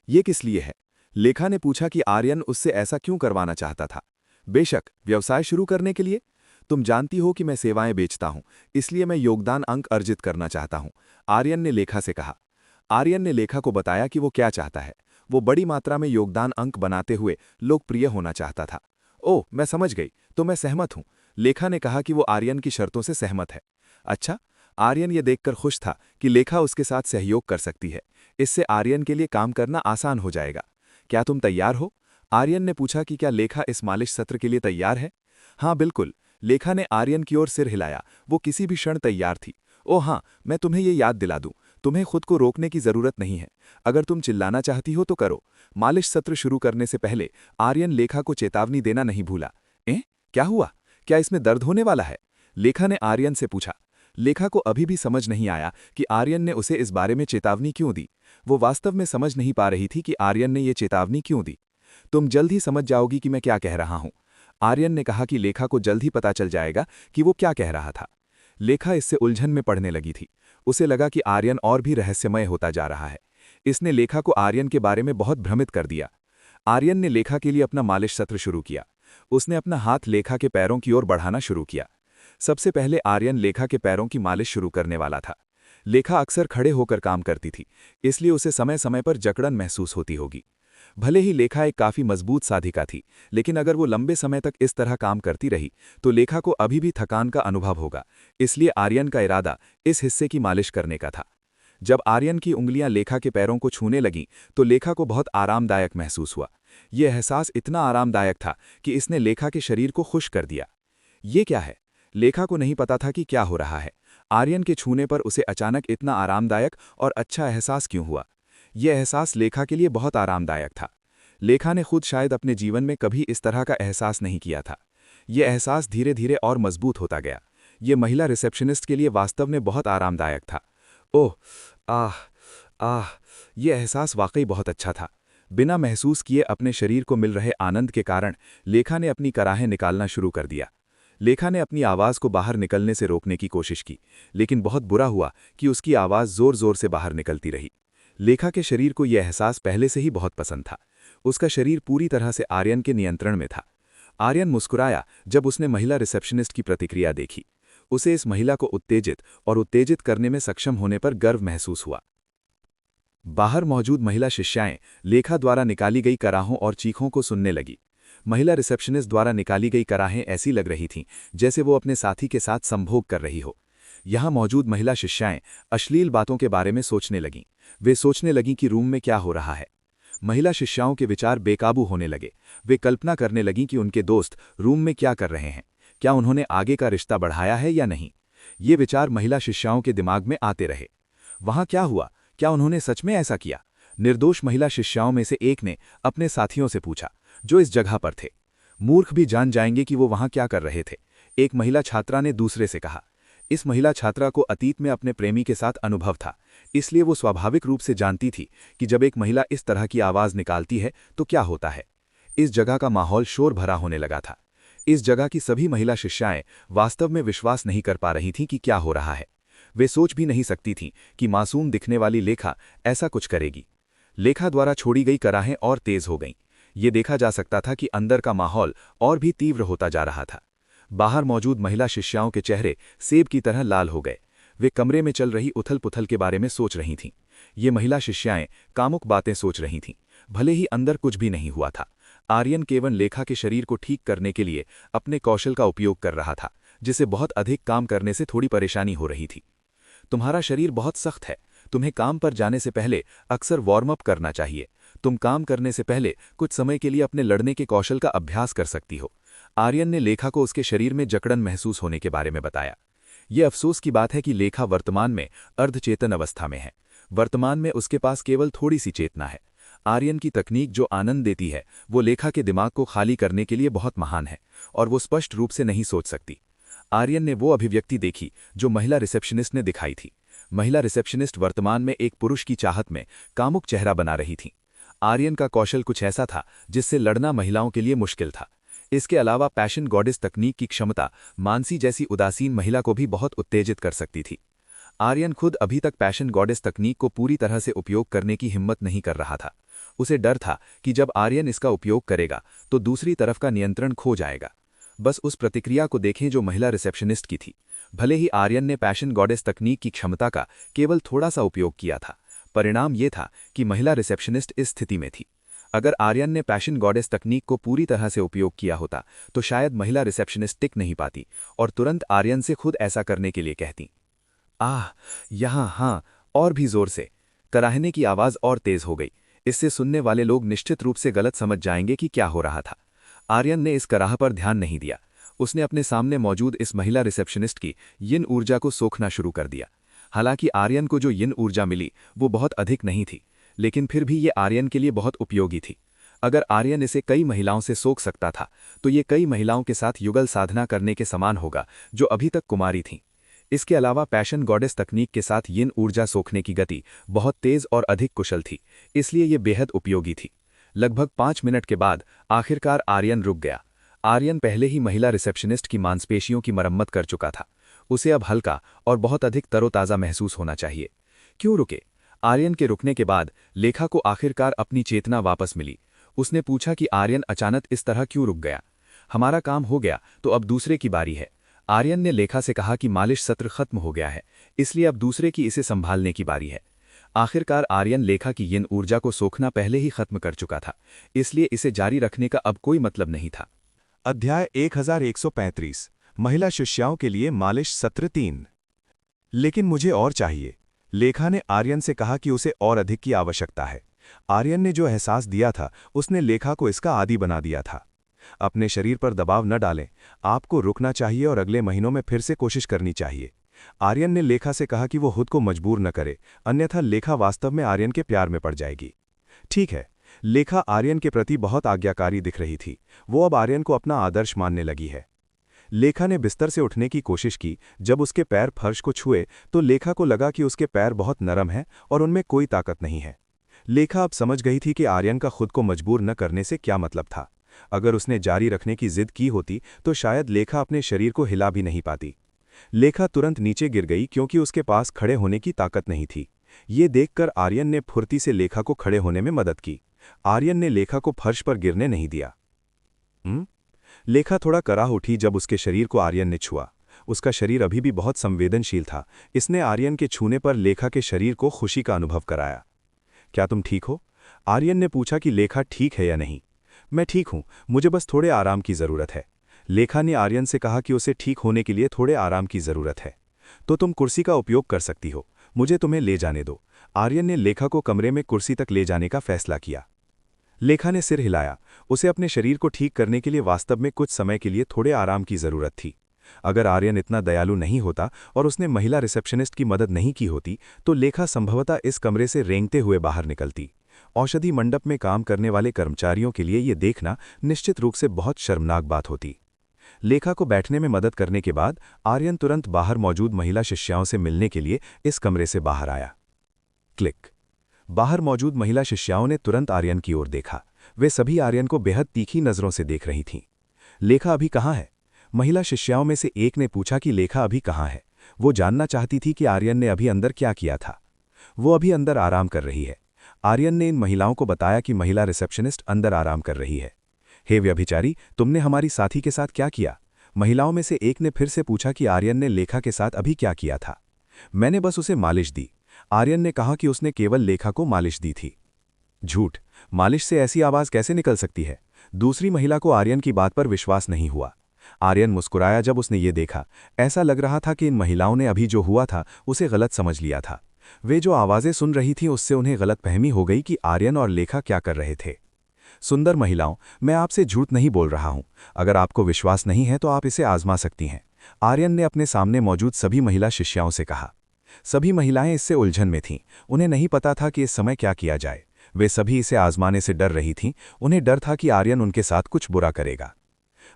यह किस लिए है? लेखा ने पूछा कि आर्यन उससे ऐसा क्यों करवाना चाहता था। बेशक, व्यवसाय शुरू करने के लिए। तुम जानती हो कि मैं सेवाएं बेचता हूं, इसलिए मैं योगदान अंक अर्जित करना चाहता हूं, आर्यन ने लेखा से कहा। आर्यन ने लेखा को बताया कि वो क्या चाहता है। वो बड़ी मात्रा में योगदान अंक बनाते हुए लोकप्रिय होना चाहता था। ओह, मैं समझ गई, तो मैं सहमत हूं, लेखा ने कहा कि वो आर्यन की शर्तों से सहमत है। अच्छा, आर्यन ये देखकर खुश था कि लेखा उसके साथ सहयोग कर सकती है। इससे आर्यन के लिए काम करना आसान हो जाएगा। क्या तुम तैयार हो? आर्यन ने पूछा कि क्या लेखा इस मालिश सत्र के लिए तैयार है? हाँ बिल्कुल, लेखा ने आर्यन की ओर सिर हिलाया। वो किसी भी क्षण तैयार थी। ओह हाँ, मैं तुम्हें ये याद दिला दूं, तुम्हें खुद को रोकने की जरूरत नहीं है। अगर तुम चिल्लाना चाहती हो तो करो। मालिश सत्र शुरू करने से पहले आर्यन लेखा को चेतावनी देना नहीं भूला। क्या हुआ? क्या इसमें दर्द होने वाला है? लेखा ने आर्यन से पूछा। लेखा को अभी भी समझ नहीं आया कि आर्यन ने उसे इस बारे में चेतावनी क्यों दी। वो वास्तव में समझ नहीं पा रही थी कि आर्यन ने ये चेतावनी क्यों दी। तुम जल्द ही समझ जाओगी कि मैं क्या कह रहा हूं, आर्यन ने कहा कि लेखा को जल्द ही पता चल जाएगा कि वो क्या कह रहा था। लेखा इससे उलझन में पड़ने लगी थी। उसे लगा कि आर्यन और भी रहस्यमय होता जा रहा है। इसने लेखा को आर्यन के बारे में बहुत भ्रमित कर दिया। आर्यन ने लेखा के लिए अपना मालिश सत्र शुरू किया। उसने अपना हाथ लेखा के पैरों की ओर बढ़ाना शुरू किया। सबसे पहले आर्यन लेखा के पैरों की मालिश शुरू करने वाला था। लेखा अक्सर खड़े होकर काम करती थी, इसलिए उसे समय समय पर जकड़न महसूस होती होगी। भले ही लेखा एक काफी मजबूत साधिका थी, लेकिन अगर वो लंबे समय तक इस तरह काम करती रही तो लेखा को अभी भी थकान का अनुभव होगा। इसलिए आर्यन का इरादा इस हिस्से की मालिश करने का था। जब आर्यन की उंगलियां लेखा के पैरों को छूने लगीं तो लेखा को बहुत आरामदायक महसूस हुआ। यह एहसास इतना आरामदायक था कि इसने लेखा के शरीर को खुश कर दिया। ये क्या है? लेखा को नहीं पता था कि क्या हो रहा है। आर्यन के छूने पर उसे अचानक इतना आरामदायक और अच्छा एहसास क्यों हुआ? यह एहसास लेखा के लिए बहुत आरामदायक था। लेखा ने खुद शायद अपने जीवन में कभी इस तरह का एहसास नहीं किया था। यह एहसास धीरे धीरे और मजबूत होता गया। यह महिला रिसेप्शनिस्ट के लिए वास्तव में बहुत आरामदायक था। ओह, यह एहसास वाकई बहुत अच्छा था। बिना महसूस किए अपने शरीर को मिल रहे आनंद के कारण लेखा ने अपनी कराहें निकालना शुरू कर दिया। लेखा ने अपनी आवाज़ को बाहर निकलने से रोकने की कोशिश की, लेकिन बहुत बुरा हुआ कि उसकी आवाज़ जोर-जोर से बाहर निकलती रही। लेखा के शरीर को यह एहसास पहले से ही बहुत पसंद था। उसका शरीर पूरी तरह से आर्यन के नियंत्रण में था। आर्यन मुस्कुराया जब उसने महिला रिसेप्शनिस्ट की प्रतिक्रिया देखी। उसे इस महिला को उत्तेजित करने में सक्षम होने पर गर्व महसूस हुआ। बाहर मौजूद महिला शिष्याएं लेखा द्वारा निकाली गई कराहों और चीखों को सुनने लगी। महिला रिसेप्शनिस्ट द्वारा निकाली गई कराहें ऐसी लग रही थीं जैसे वो अपने साथी के साथ संभोग कर रही हो। यहाँ मौजूद महिला शिष्याएं अश्लील बातों के बारे में सोचने लगीं। वे सोचने लगीं कि रूम में क्या हो रहा है। महिला शिष्याओं के विचार बेकाबू होने लगे। वे कल्पना करने लगीं कि उनके दोस्त रूम में क्या कर रहे हैं, क्या उन्होंने आगे का रिश्ता बढ़ाया है या नहीं। ये विचार महिला शिष्याओं के दिमाग में आते रहे। वहाँ क्या हुआ, क्या उन्होंने सच में ऐसा किया? निर्दोष महिला शिष्याओं में से एक ने अपने साथियों से पूछा, जो इस जगह पर थे। मूर्ख भी जान जाएंगे कि वो वहाँ क्या कर रहे थे, एक महिला छात्रा ने दूसरे से कहा। इस महिला छात्रा को अतीत में अपने प्रेमी के साथ अनुभव था, इसलिए वो स्वाभाविक रूप से जानती थी कि जब एक महिला इस तरह की आवाज़ निकालती है तो क्या होता है। इस जगह का माहौल शोर भरा होने लगा था। इस जगह की सभी महिला शिष्याएं वास्तव में विश्वास नहीं कर पा रही थीं कि क्या हो रहा है। वे सोच भी नहीं सकती थीं कि मासूम दिखने वाली लेखा ऐसा कुछ करेगी। लेखा द्वारा छोड़ी गई कराहें और तेज हो गईं। ये देखा जा सकता था कि अंदर का माहौल और भी तीव्र होता जा रहा था। बाहर मौजूद महिला शिष्याओं के चेहरे सेब की तरह लाल हो गए। वे कमरे में चल रही उथल-पुथल के बारे में सोच रही थीं। ये महिला शिष्याएं कामुक बातें सोच रही थीं, भले ही अंदर कुछ भी नहीं हुआ था। आर्यन केवल लेखा के शरीर को ठीक करने के लिए अपने कौशल का उपयोग कर रहा था, जिसे बहुत अधिक काम करने से थोड़ी परेशानी हो रही थी। तुम्हारा शरीर बहुत सख्त है। तुम्हें काम पर जाने से पहले अक्सर वार्म अप करना चाहिए। तुम काम करने से पहले कुछ समय के लिए अपने लड़ने के कौशल का अभ्यास कर सकती हो। आर्यन ने लेखा को उसके शरीर में जकड़न महसूस होने के बारे में बताया। ये अफसोस की बात है कि लेखा वर्तमान में अर्धचेतन अवस्था में है। वर्तमान में उसके पास केवल थोड़ी सी चेतना है। आर्यन की तकनीक जो आनंद देती है वो लेखा के दिमाग को खाली करने के लिए बहुत महान है और वो स्पष्ट रूप से नहीं सोच सकती। आर्यन ने वो अभिव्यक्ति देखी जो महिला रिसेप्शनिस्ट ने दिखाई थी। महिला रिसेप्शनिस्ट वर्तमान में एक पुरुष की चाहत में कामुक चेहरा बना रही थी। आर्यन का कौशल कुछ ऐसा था जिससे लड़ना महिलाओं के लिए मुश्किल था। इसके अलावा पैशन गॉडेस तकनीक की क्षमता मानसी जैसी उदासीन महिला को भी बहुत उत्तेजित कर सकती थी। आर्यन खुद अभी तक पैशन गॉडेस तकनीक को पूरी तरह से उपयोग करने की हिम्मत नहीं कर रहा था। उसे डर था कि जब आर्यन इसका उपयोग करेगा तो दूसरी तरफ का नियंत्रण खो जाएगा। बस उस प्रतिक्रिया को देखें जो महिला रिसेप्शनिस्ट की थी। भले ही आर्यन ने पैशन गॉडेस तकनीक की क्षमता का केवल थोड़ा सा उपयोग किया था, परिणाम ये था कि महिला रिसेप्शनिस्ट इस स्थिति में थी। अगर आर्यन ने पैशन गॉडेस तकनीक को पूरी तरह से उपयोग किया होता तो शायद महिला रिसेप्शनिस्ट टिक नहीं पाती और तुरंत आर्यन से खुद ऐसा करने के लिए कहती। आह, यहाँ हाँ, और भी जोर से। कराहने की आवाज़ और तेज हो गई। इससे सुनने वाले लोग निश्चित रूप से गलत समझ जाएंगे कि क्या हो रहा था। आर्यन ने इस कराह पर ध्यान नहीं दिया। उसने अपने सामने मौजूद इस महिला रिसेप्शनिस्ट की यिन ऊर्जा को सोखना शुरू कर दिया। हालांकि आर्यन को जो यिन ऊर्जा मिली वो बहुत अधिक नहीं थी, लेकिन फिर भी ये आर्यन के लिए बहुत उपयोगी थी। अगर आर्यन इसे कई महिलाओं से सोख सकता था तो ये कई महिलाओं के साथ युगल साधना करने के समान होगा जो अभी तक कुमारी थीं। इसके अलावा पैशन गॉडेस तकनीक के साथ यिन ऊर्जा सोखने की गति बहुत तेज और अधिक कुशल थी, इसलिए ये बेहद उपयोगी थी। लगभग 5 मिनट के बाद आखिरकार आर्यन रुक गया। आर्यन पहले ही महिला रिसेप्शनिस्ट की मांसपेशियों की मरम्मत कर चुका था। उसे अब हल्का और बहुत अधिक तरोताज़ा महसूस होना चाहिए। क्यों रुके? आर्यन के रुकने के बाद लेखा को आखिरकार अपनी चेतना वापस मिली। उसने पूछा कि आर्यन अचानक इस तरह क्यों रुक गया। हमारा काम हो गया तो अब दूसरे की बारी है। आर्यन ने लेखा से कहा कि मालिश सत्र खत्म हो गया है, इसलिए अब दूसरे की इसे संभालने की बारी है। आखिरकार आर्यन लेखा की यिन ऊर्जा को सोखना पहले ही खत्म कर चुका था, इसलिए इसे जारी रखने का अब कोई मतलब नहीं था। अध्याय 1135 महिला शिष्याओं के लिए मालिश सत्र 3। लेकिन मुझे और चाहिए। लेखा ने आर्यन से कहा कि उसे और अधिक की आवश्यकता है। आर्यन ने जो एहसास दिया था उसने लेखा को इसका आदी बना दिया था। अपने शरीर पर दबाव न डालें, आपको रुकना चाहिए और अगले महीनों में फिर से कोशिश करनी चाहिए। आर्यन ने लेखा से कहा कि वो खुद को मजबूर न करे, अन्यथा लेखा वास्तव में आर्यन के प्यार में पड़ जाएगी। ठीक है, लेखा आर्यन के प्रति बहुत आज्ञाकारी दिख रही थी। वो अब आर्यन को अपना आदर्श मानने लगी है। लेखा ने बिस्तर से उठने की कोशिश की। जब उसके पैर फर्श को छुए तो लेखा को लगा कि उसके पैर बहुत नरम हैं और उनमें कोई ताकत नहीं है। लेखा अब समझ गई थी कि आर्यन का खुद को मजबूर न करने से क्या मतलब था। अगर उसने जारी रखने की जिद की होती तो शायद लेखा अपने शरीर को हिला भी नहीं पाती। लेखा तुरंत नीचे गिर गई क्योंकि उसके पास खड़े होने की ताकत नहीं थी। ये देखकर आर्यन ने फुर्ती से लेखा को खड़े होने में मदद की। आर्यन ने लेखा को फर्श पर गिरने नहीं दिया। लेखा थोड़ा कराह उठी जब उसके शरीर को आर्यन ने छुआ। उसका शरीर अभी भी बहुत संवेदनशील था। इसने आर्यन के छूने पर लेखा के शरीर को खुशी का अनुभव कराया। क्या तुम ठीक हो? आर्यन ने पूछा कि लेखा ठीक है या नहीं। मैं ठीक हूं, मुझे बस थोड़े आराम की जरूरत है। लेखा ने आर्यन से कहा कि उसे ठीक होने के लिए थोड़े आराम की जरूरत है। तो तुम कुर्सी का उपयोग कर सकती हो, मुझे तुम्हें ले जाने दो। आर्यन ने लेखा को कमरे में कुर्सी तक ले जाने का फैसला किया। लेखा ने सिर हिलाया। उसे अपने शरीर को ठीक करने के लिए वास्तव में कुछ समय के लिए थोड़े आराम की जरूरत थी। अगर आर्यन इतना दयालु नहीं होता और उसने महिला रिसेप्शनिस्ट की मदद नहीं की होती तो लेखा संभवतः इस कमरे से रेंगते हुए बाहर निकलती। औषधि मंडप में काम करने वाले कर्मचारियों के लिए यह देखना निश्चित रूप से बहुत शर्मनाक बात होती। लेखा को बैठने में मदद करने के बाद आर्यन तुरंत बाहर मौजूद महिला शिष्याओं से मिलने के लिए इस कमरे से बाहर आया। क्लिक। बाहर मौजूद महिला शिष्याओं ने तुरंत आर्यन की ओर देखा। वे सभी आर्यन को बेहद तीखी नजरों से देख रही थीं। लेखा अभी कहाँ है? महिला शिष्याओं में से एक ने पूछा कि लेखा अभी कहाँ है। वो जानना चाहती थी कि आर्यन ने अभी अंदर क्या किया था। वो अभी अंदर आराम कर रही है। आर्यन ने इन महिलाओं को बताया कि महिला रिसेप्शनिस्ट अंदर आराम कर रही है। हे व्यभिचारी, तुमने हमारी साथी के साथ क्या किया? महिलाओं में से एक ने फिर से पूछा कि आर्यन ने लेखा के साथ अभी क्या किया था। मैंने बस उसे मालिश दी। आर्यन ने कहा कि उसने केवल लेखा को मालिश दी थी। झूठ, मालिश से ऐसी आवाज कैसे निकल सकती है? दूसरी महिला को आर्यन की बात पर विश्वास नहीं हुआ। आर्यन मुस्कुराया जब उसने ये देखा। ऐसा लग रहा था कि इन महिलाओं ने अभी जो हुआ था उसे गलत समझ लिया था। वे जो आवाजें सुन रही थीं उससे उन्हें गलतफहमी हो गई कि आर्यन और लेखा क्या कर रहे थे। सुंदर महिलाओं, मैं आपसे झूठ नहीं बोल रहा हूं। अगर आपको विश्वास नहीं है तो आप इसे आजमा सकती हैं। आर्यन ने अपने सामने मौजूद सभी महिला शिष्याओं से कहा। सभी महिलाएं इससे उलझन में थीं। उन्हें नहीं पता था कि इस समय क्या किया जाए। वे सभी इसे आजमाने से डर रही थीं। उन्हें डर था कि आर्यन उनके साथ कुछ बुरा करेगा।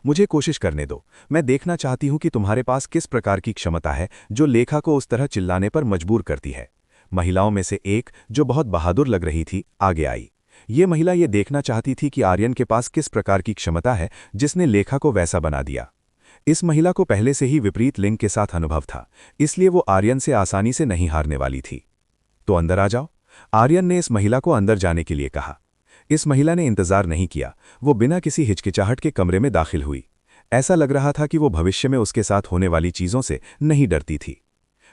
मुझे कोशिश करने दो। मैं देखना चाहती हूं कि तुम्हारे पास किस प्रकार की क्षमता है जो लेखा को उस तरह चिल्लाने पर मजबूर करती है। महिलाओं में से एक, जो बहुत बहादुर लग रही थी, आगे आई। ये महिला ये देखना चाहती थी कि आर्यन के पास किस प्रकार की क्षमता है जिसने लेखा को वैसा बना दिया। इस महिला को पहले से ही विपरीत लिंग के साथ अनुभव था, इसलिए वो आर्यन से आसानी से नहीं हारने वाली थी। तो अंदर आ जाओ। आर्यन ने इस महिला को अंदर जाने के लिए कहा। इस महिला ने इंतजार नहीं किया। वो बिना किसी हिचकिचाहट के कमरे में दाखिल हुई। ऐसा लग रहा था कि वो भविष्य में उसके साथ होने वाली चीजों से नहीं डरती थी।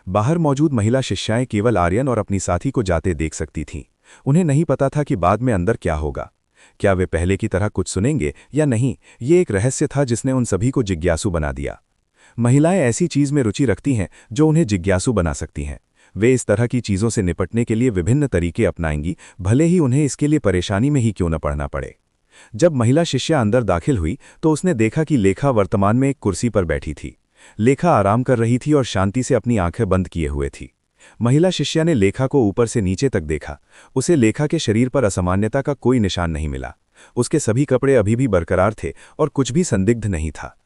बाहर मौजूद महिला शिष्याएं केवल आर्यन और अपनी साथी को जाते देख सकती थीं। उन्हें नहीं पता था कि बाद में अंदर क्या होगा। क्या वे पहले की तरह कुछ सुनेंगे या नहीं, ये एक रहस्य था जिसने उन सभी को जिज्ञासु बना दिया। महिलाएं ऐसी चीज में रुचि रखती हैं जो उन्हें जिज्ञासु बना सकती हैं। वे इस तरह की चीजों से निपटने के लिए विभिन्न तरीके अपनाएंगी, भले ही उन्हें इसके लिए परेशानी में ही क्यों न पड़ना पड़े। जब महिला शिष्या अंदर दाखिल हुई तो उसने देखा कि लेखा वर्तमान में एक कुर्सी पर बैठी थी। लेखा आराम कर रही थी और शांति से अपनी आंखें बंद किए हुए थी। महिला शिष्या ने लेखा को ऊपर से नीचे तक देखा। उसे लेखा के शरीर पर असामान्यता का कोई निशान नहीं मिला। उसके सभी कपड़े अभी भी बरकरार थे और कुछ भी संदिग्ध नहीं था।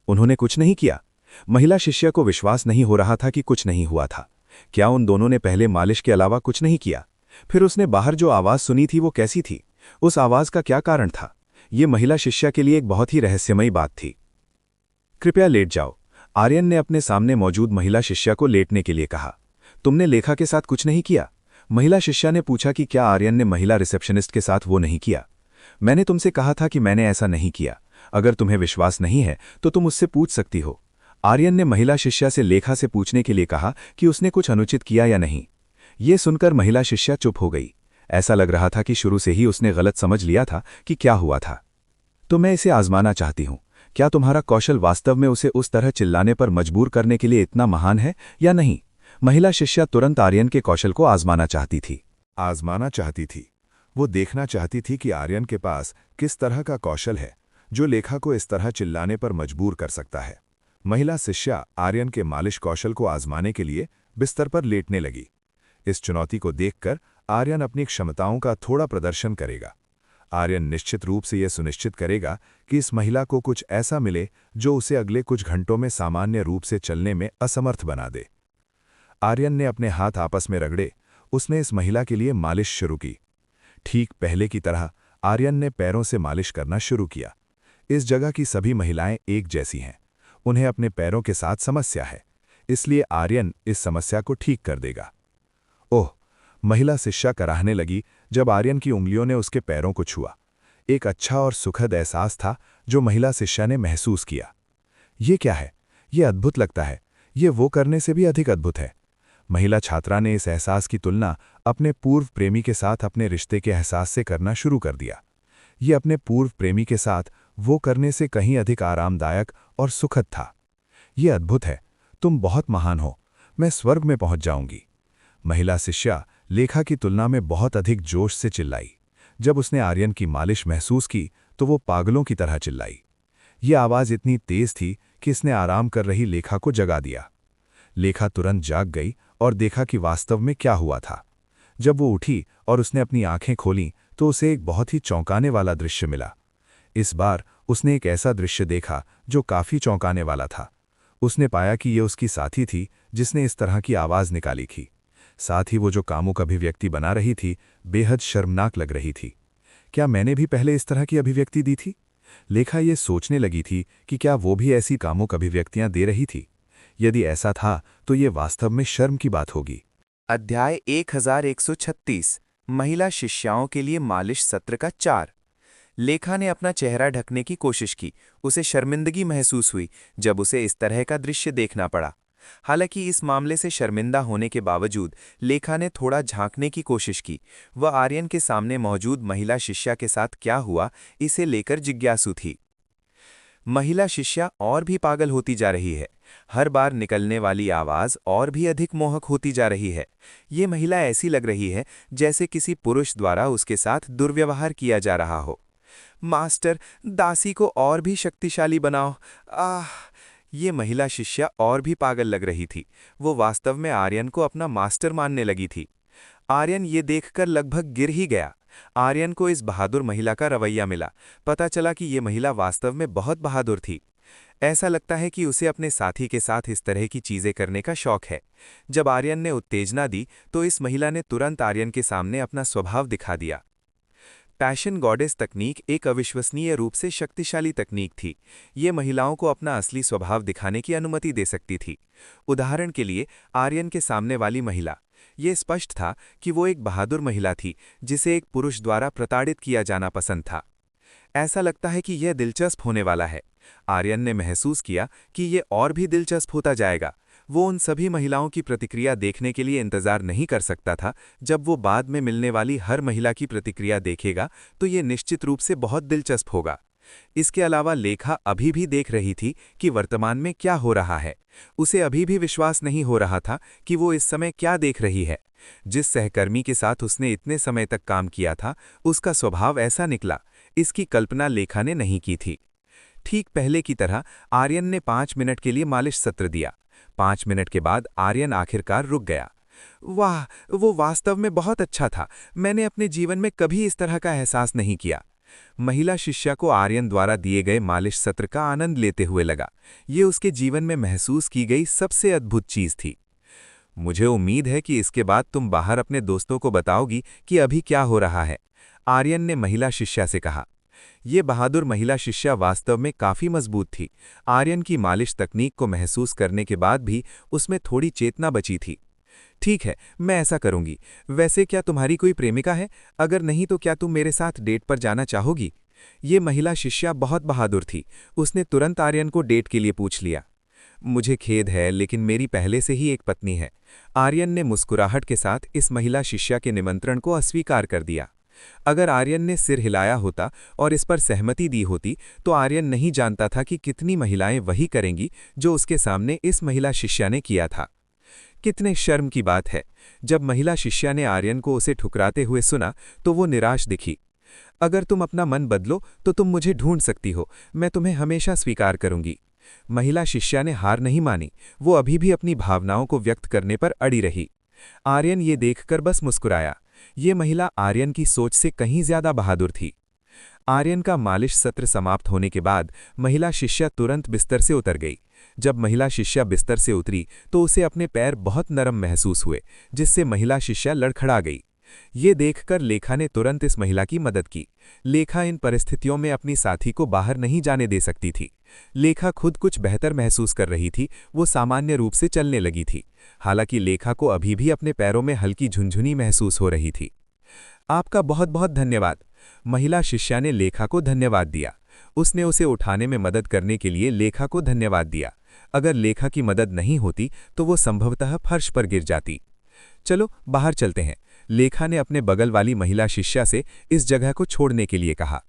उन्होंने कुछ नहीं किया। महिला शिष्या को विश्वास नहीं हो रहा था कि कुछ नहीं हुआ था। क्या उन दोनों ने पहले मालिश के अलावा कुछ नहीं किया? फिर उसने बाहर जो आवाज सुनी थी वो कैसी थी? उस आवाज का क्या कारण था? ये महिला शिष्या के लिए एक बहुत ही रहस्यमयी बात थी। कृपया लेट जाओ। आर्यन ने अपने सामने मौजूद महिला शिष्या को लेटने के लिए कहा। तुमने लेखा के साथ कुछ नहीं किया? महिला शिष्या ने पूछा कि क्या आर्यन ने महिला रिसेप्शनिस्ट के साथ वो नहीं किया। मैंने तुमसे कहा था कि मैंने ऐसा नहीं किया। अगर तुम्हें विश्वास नहीं है तो तुम उससे पूछ सकती हो। आर्यन ने महिला शिष्या से लेखा से पूछने के लिए कहा कि उसने कुछ अनुचित किया या नहीं। ये सुनकर महिला शिष्या चुप हो गई। ऐसा लग रहा था कि शुरू से ही उसने गलत समझ लिया था कि क्या हुआ था। तो मैं इसे आजमाना चाहती हूं। क्या तुम्हारा कौशल वास्तव में उसे उस तरह चिल्लाने पर मजबूर करने के लिए इतना महान है या नहीं? महिला शिष्या तुरंत आर्यन के कौशल को आजमाना चाहती थी। आजमाना चाहती थी। वो देखना चाहती थी कि आर्यन के पास किस तरह का कौशल है जो लेखा को इस तरह चिल्लाने पर मजबूर कर सकता है। महिला शिष्या आर्यन के मालिश कौशल को आजमाने के लिए बिस्तर पर लेटने लगी। इस चुनौती को देखकर आर्यन अपनी क्षमताओं का थोड़ा प्रदर्शन करेगा। आर्यन निश्चित रूप से यह सुनिश्चित करेगा कि इस महिला को कुछ ऐसा मिले जो उसे अगले कुछ घंटों में सामान्य रूप से चलने में असमर्थ बना दे। आर्यन ने अपने हाथ आपस में रगड़े। उसने इस महिला के लिए मालिश शुरू की। ठीक पहले की तरह आर्यन ने पैरों से मालिश करना शुरू किया। इस जगह की सभी महिलाएं एक जैसी हैं। उन्हें अपने पैरों के साथ समस्या है, इसलिए आर्यन इस समस्या को ठीक कर देगा। ओह, महिला शिष्या कराहने लगी जब आर्यन की उंगलियों ने उसके पैरों को छुआ। एक अच्छा और सुखद एहसास था जो महिला शिष्या ने महसूस किया। ये क्या है? ये अद्भुत लगता है। ये वो करने से भी अधिक अद्भुत है। महिला छात्रा ने इस एहसास की तुलना अपने पूर्व प्रेमी के साथ अपने रिश्ते के एहसास से करना शुरू कर दिया। ये अपने पूर्व प्रेमी के साथ वो करने से कहीं अधिक आरामदायक और सुखद था। ये अद्भुत है। तुम बहुत महान हो। मैं स्वर्ग में पहुंच जाऊंगी। महिला शिष्या लेखा की तुलना में बहुत अधिक जोश से चिल्लाई। जब उसने आर्यन की मालिश महसूस की तो वो पागलों की तरह चिल्लाई। ये आवाज़ इतनी तेज थी कि इसने आराम कर रही लेखा को जगा दिया। लेखा तुरंत जाग गई और देखा कि वास्तव में क्या हुआ था। जब वो उठी और उसने अपनी आंखें खोलीं तो उसे एक बहुत ही चौंकाने वाला दृश्य मिला। इस बार उसने एक ऐसा दृश्य देखा जो काफी चौंकाने वाला था। उसने पाया कि ये उसकी साथी थी जिसने इस तरह की आवाज़ निकाली थी। साथ ही वो जो कामुक अभिव्यक्ति बना रही थी बेहद शर्मनाक लग रही थी। क्या मैंने भी पहले इस तरह की अभिव्यक्ति दी थी? लेखा ये सोचने लगी थी कि क्या वो भी ऐसी कामुक अभिव्यक्तियां दे रही थी। यदि ऐसा था तो ये वास्तव में शर्म की बात होगी। अध्याय 1136 महिला शिष्याओं के लिए मालिश सत्र का 4। लेखा ने अपना चेहरा ढकने की कोशिश की। उसे शर्मिंदगी महसूस हुई जब उसे इस तरह का दृश्य देखना पड़ा। हालांकि इस मामले से शर्मिंदा होने के बावजूद लेखा ने थोड़ा झांकने की कोशिश की। वह आर्यन के सामने मौजूद महिला शिष्या के साथ क्या हुआ इसे लेकर जिज्ञासु थी। महिला शिष्या और भी पागल होती जा रही है। हर बार निकलने वाली आवाज और भी अधिक मोहक होती जा रही है। ये महिला ऐसी लग रही है जैसे किसी पुरुष द्वारा उसके साथ दुर्व्यवहार किया जा रहा हो। मास्टर, दासी को और भी शक्तिशाली बनाओ। ये महिला शिष्या और भी पागल लग रही थी। वो वास्तव में आर्यन को अपना मास्टर मानने लगी थी। आर्यन ये देखकर लगभग गिर ही गया। आर्यन को इस बहादुर महिला का रवैया मिला। पता चला कि ये महिला वास्तव में बहुत बहादुर थी। ऐसा लगता है कि उसे अपने साथी के साथ इस तरह की चीजें करने का शौक है। जब आर्यन ने उत्तेजना दी तो इस महिला ने तुरंत आर्यन के सामने अपना स्वभाव दिखा दिया। पैशन गॉडेस तकनीक एक अविश्वसनीय रूप से शक्तिशाली तकनीक थी। ये महिलाओं को अपना असली स्वभाव दिखाने की अनुमति दे सकती थी। उदाहरण के लिए आर्यन के सामने वाली महिला, ये स्पष्ट था कि वो एक बहादुर महिला थी जिसे एक पुरुष द्वारा प्रताड़ित किया जाना पसंद था। ऐसा लगता है कि यह दिलचस्प होने वाला है। आर्यन ने महसूस किया कि ये और भी दिलचस्प होता जाएगा। वो उन सभी महिलाओं की प्रतिक्रिया देखने के लिए इंतजार नहीं कर सकता था। जब वो बाद में मिलने वाली हर महिला की प्रतिक्रिया देखेगा तो ये निश्चित रूप से बहुत दिलचस्प होगा। इसके अलावा लेखा अभी भी देख रही थी कि वर्तमान में क्या हो रहा है। उसे अभी भी विश्वास नहीं हो रहा था कि वो इस समय क्या देख रही है। जिस सहकर्मी के साथ उसने इतने समय तक काम किया था उसका स्वभाव ऐसा निकला, इसकी कल्पना लेखा ने नहीं की थी। ठीक पहले की तरह आर्यन ने 5 मिनट के लिए मालिश सत्र दिया। 5 मिनट के बाद आर्यन आखिरकार रुक गया। वाह, वो वास्तव में बहुत अच्छा था। मैंने अपने जीवन में कभी इस तरह का एहसास नहीं किया। महिला शिष्या को आर्यन द्वारा दिए गए मालिश सत्र का आनंद लेते हुए लगा। ये उसके जीवन में महसूस की गई सबसे अद्भुत चीज थी। मुझे उम्मीद है कि इसके बाद तुम बाहर अपने दोस्तों को बताओगी कि अभी क्या हो रहा है, आर्यन ने महिला शिष्या से कहा। ये बहादुर महिला शिष्या वास्तव में काफी मजबूत थी। आर्यन की मालिश तकनीक को महसूस करने के बाद भी उसमें थोड़ी चेतना बची थी। ठीक है, मैं ऐसा करूंगी। वैसे क्या तुम्हारी कोई प्रेमिका है? अगर नहीं तो क्या तुम मेरे साथ डेट पर जाना चाहोगी? ये महिला शिष्या बहुत बहादुर थी। उसने तुरंत आर्यन को डेट के लिए पूछ लिया। मुझे खेद है, लेकिन मेरी पहले से ही एक पत्नी है। आर्यन ने मुस्कुराहट के साथ इस महिला शिष्या के निमंत्रण को अस्वीकार कर दिया। अगर आर्यन ने सिर हिलाया होता और इस पर सहमति दी होती तो आर्यन नहीं जानता था कि कितनी महिलाएं वही करेंगी जो उसके सामने इस महिला शिष्या ने किया था। कितने शर्म की बात है। जब महिला शिष्या ने आर्यन को उसे ठुकराते हुए सुना तो वो निराश दिखी। अगर तुम अपना मन बदलो तो तुम मुझे ढूंढ सकती हो। मैं तुम्हें हमेशा स्वीकार करूंगी। महिला शिष्या ने हार नहीं मानी। वो अभी भी अपनी भावनाओं को व्यक्त करने पर अड़ी रही। आर्यन ये देखकर बस मुस्कुराया। ये महिला आर्यन की सोच से कहीं ज्यादा बहादुर थी। आर्यन का मालिश सत्र समाप्त होने के बाद महिला शिष्या तुरंत बिस्तर से उतर गई। जब महिला शिष्या बिस्तर से उतरी तो उसे अपने पैर बहुत नरम महसूस हुए, जिससे महिला शिष्या लड़खड़ा गई। ये देखकर लेखा ने तुरंत इस महिला की मदद की। लेखा इन परिस्थितियों में अपनी साथी को बाहर नहीं जाने दे सकती थी। लेखा खुद कुछ बेहतर महसूस कर रही थी, वो सामान्य रूप से चलने लगी थी। हालांकि लेखा को अभी भी अपने पैरों में हल्की झुनझुनी महसूस हो रही थी। आपका बहुत बहुत धन्यवाद। महिला शिष्या ने लेखा को धन्यवाद दिया। उसने उसे उठाने में मदद करने के लिए लेखा को धन्यवाद दिया। अगर लेखा की मदद नहीं होती तो वो संभवतः फर्श पर गिर जाती। चलो बाहर चलते हैं, लेखा ने अपने बगल वाली महिला शिष्या से इस जगह को छोड़ने के लिए कहा।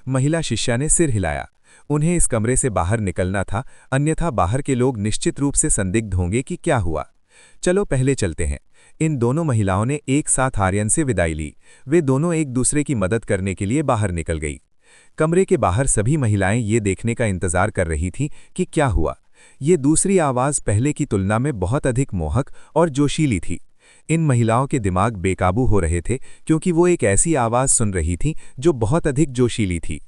महिला शिष्या ने सिर हिलाया। उन्हें इस कमरे से बाहर निकलना था, अन्यथा बाहर के लोग निश्चित रूप से संदिग्ध होंगे कि क्या हुआ। चलो पहले चलते हैं। इन दोनों महिलाओं ने एक साथ आर्यन से विदाई ली। वे दोनों एक दूसरे की मदद करने के लिए बाहर निकल गई। कमरे के बाहर सभी महिलाएं ये देखने का इंतजार कर रही थीं कि क्या हुआ। ये दूसरी आवाज़ पहले की तुलना में बहुत अधिक मोहक और जोशीली थी। इन महिलाओं के दिमाग बेकाबू हो रहे थे क्योंकि वो एक ऐसी आवाज़ सुन रही थीं जो बहुत अधिक जोशीली थी।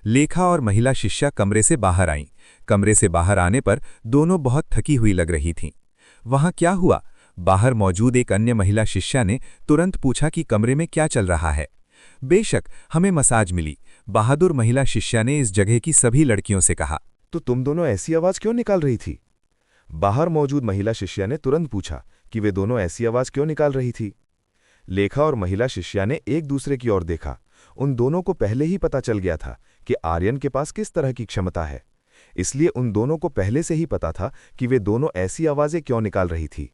लेखा और महिला शिष्या कमरे से बाहर आईं। कमरे से बाहर आने पर दोनों बहुत थकी हुई लग रही थीं। वहाँ क्या हुआ? बाहर मौजूद एक अन्य महिला शिष्या ने तुरंत पूछा कि कमरे में क्या चल रहा है। बेशक, हमें मसाज मिली, बहादुर महिला शिष्या ने इस जगह की सभी लड़कियों से कहा। तो तुम दोनों ऐसी आवाज़ क्यों निकाल रही थी? बाहर मौजूद महिला शिष्या ने तुरंत पूछा कि वे दोनों ऐसी आवाज़ क्यों निकाल रही थी। लेखा और महिला शिष्या ने एक दूसरे की ओर देखा। उन दोनों को पहले ही पता चल गया था कि आर्यन के पास किस तरह की क्षमता है, इसलिए उन दोनों को पहले से ही पता था कि वे दोनों ऐसी आवाज़ें क्यों निकाल रही थी।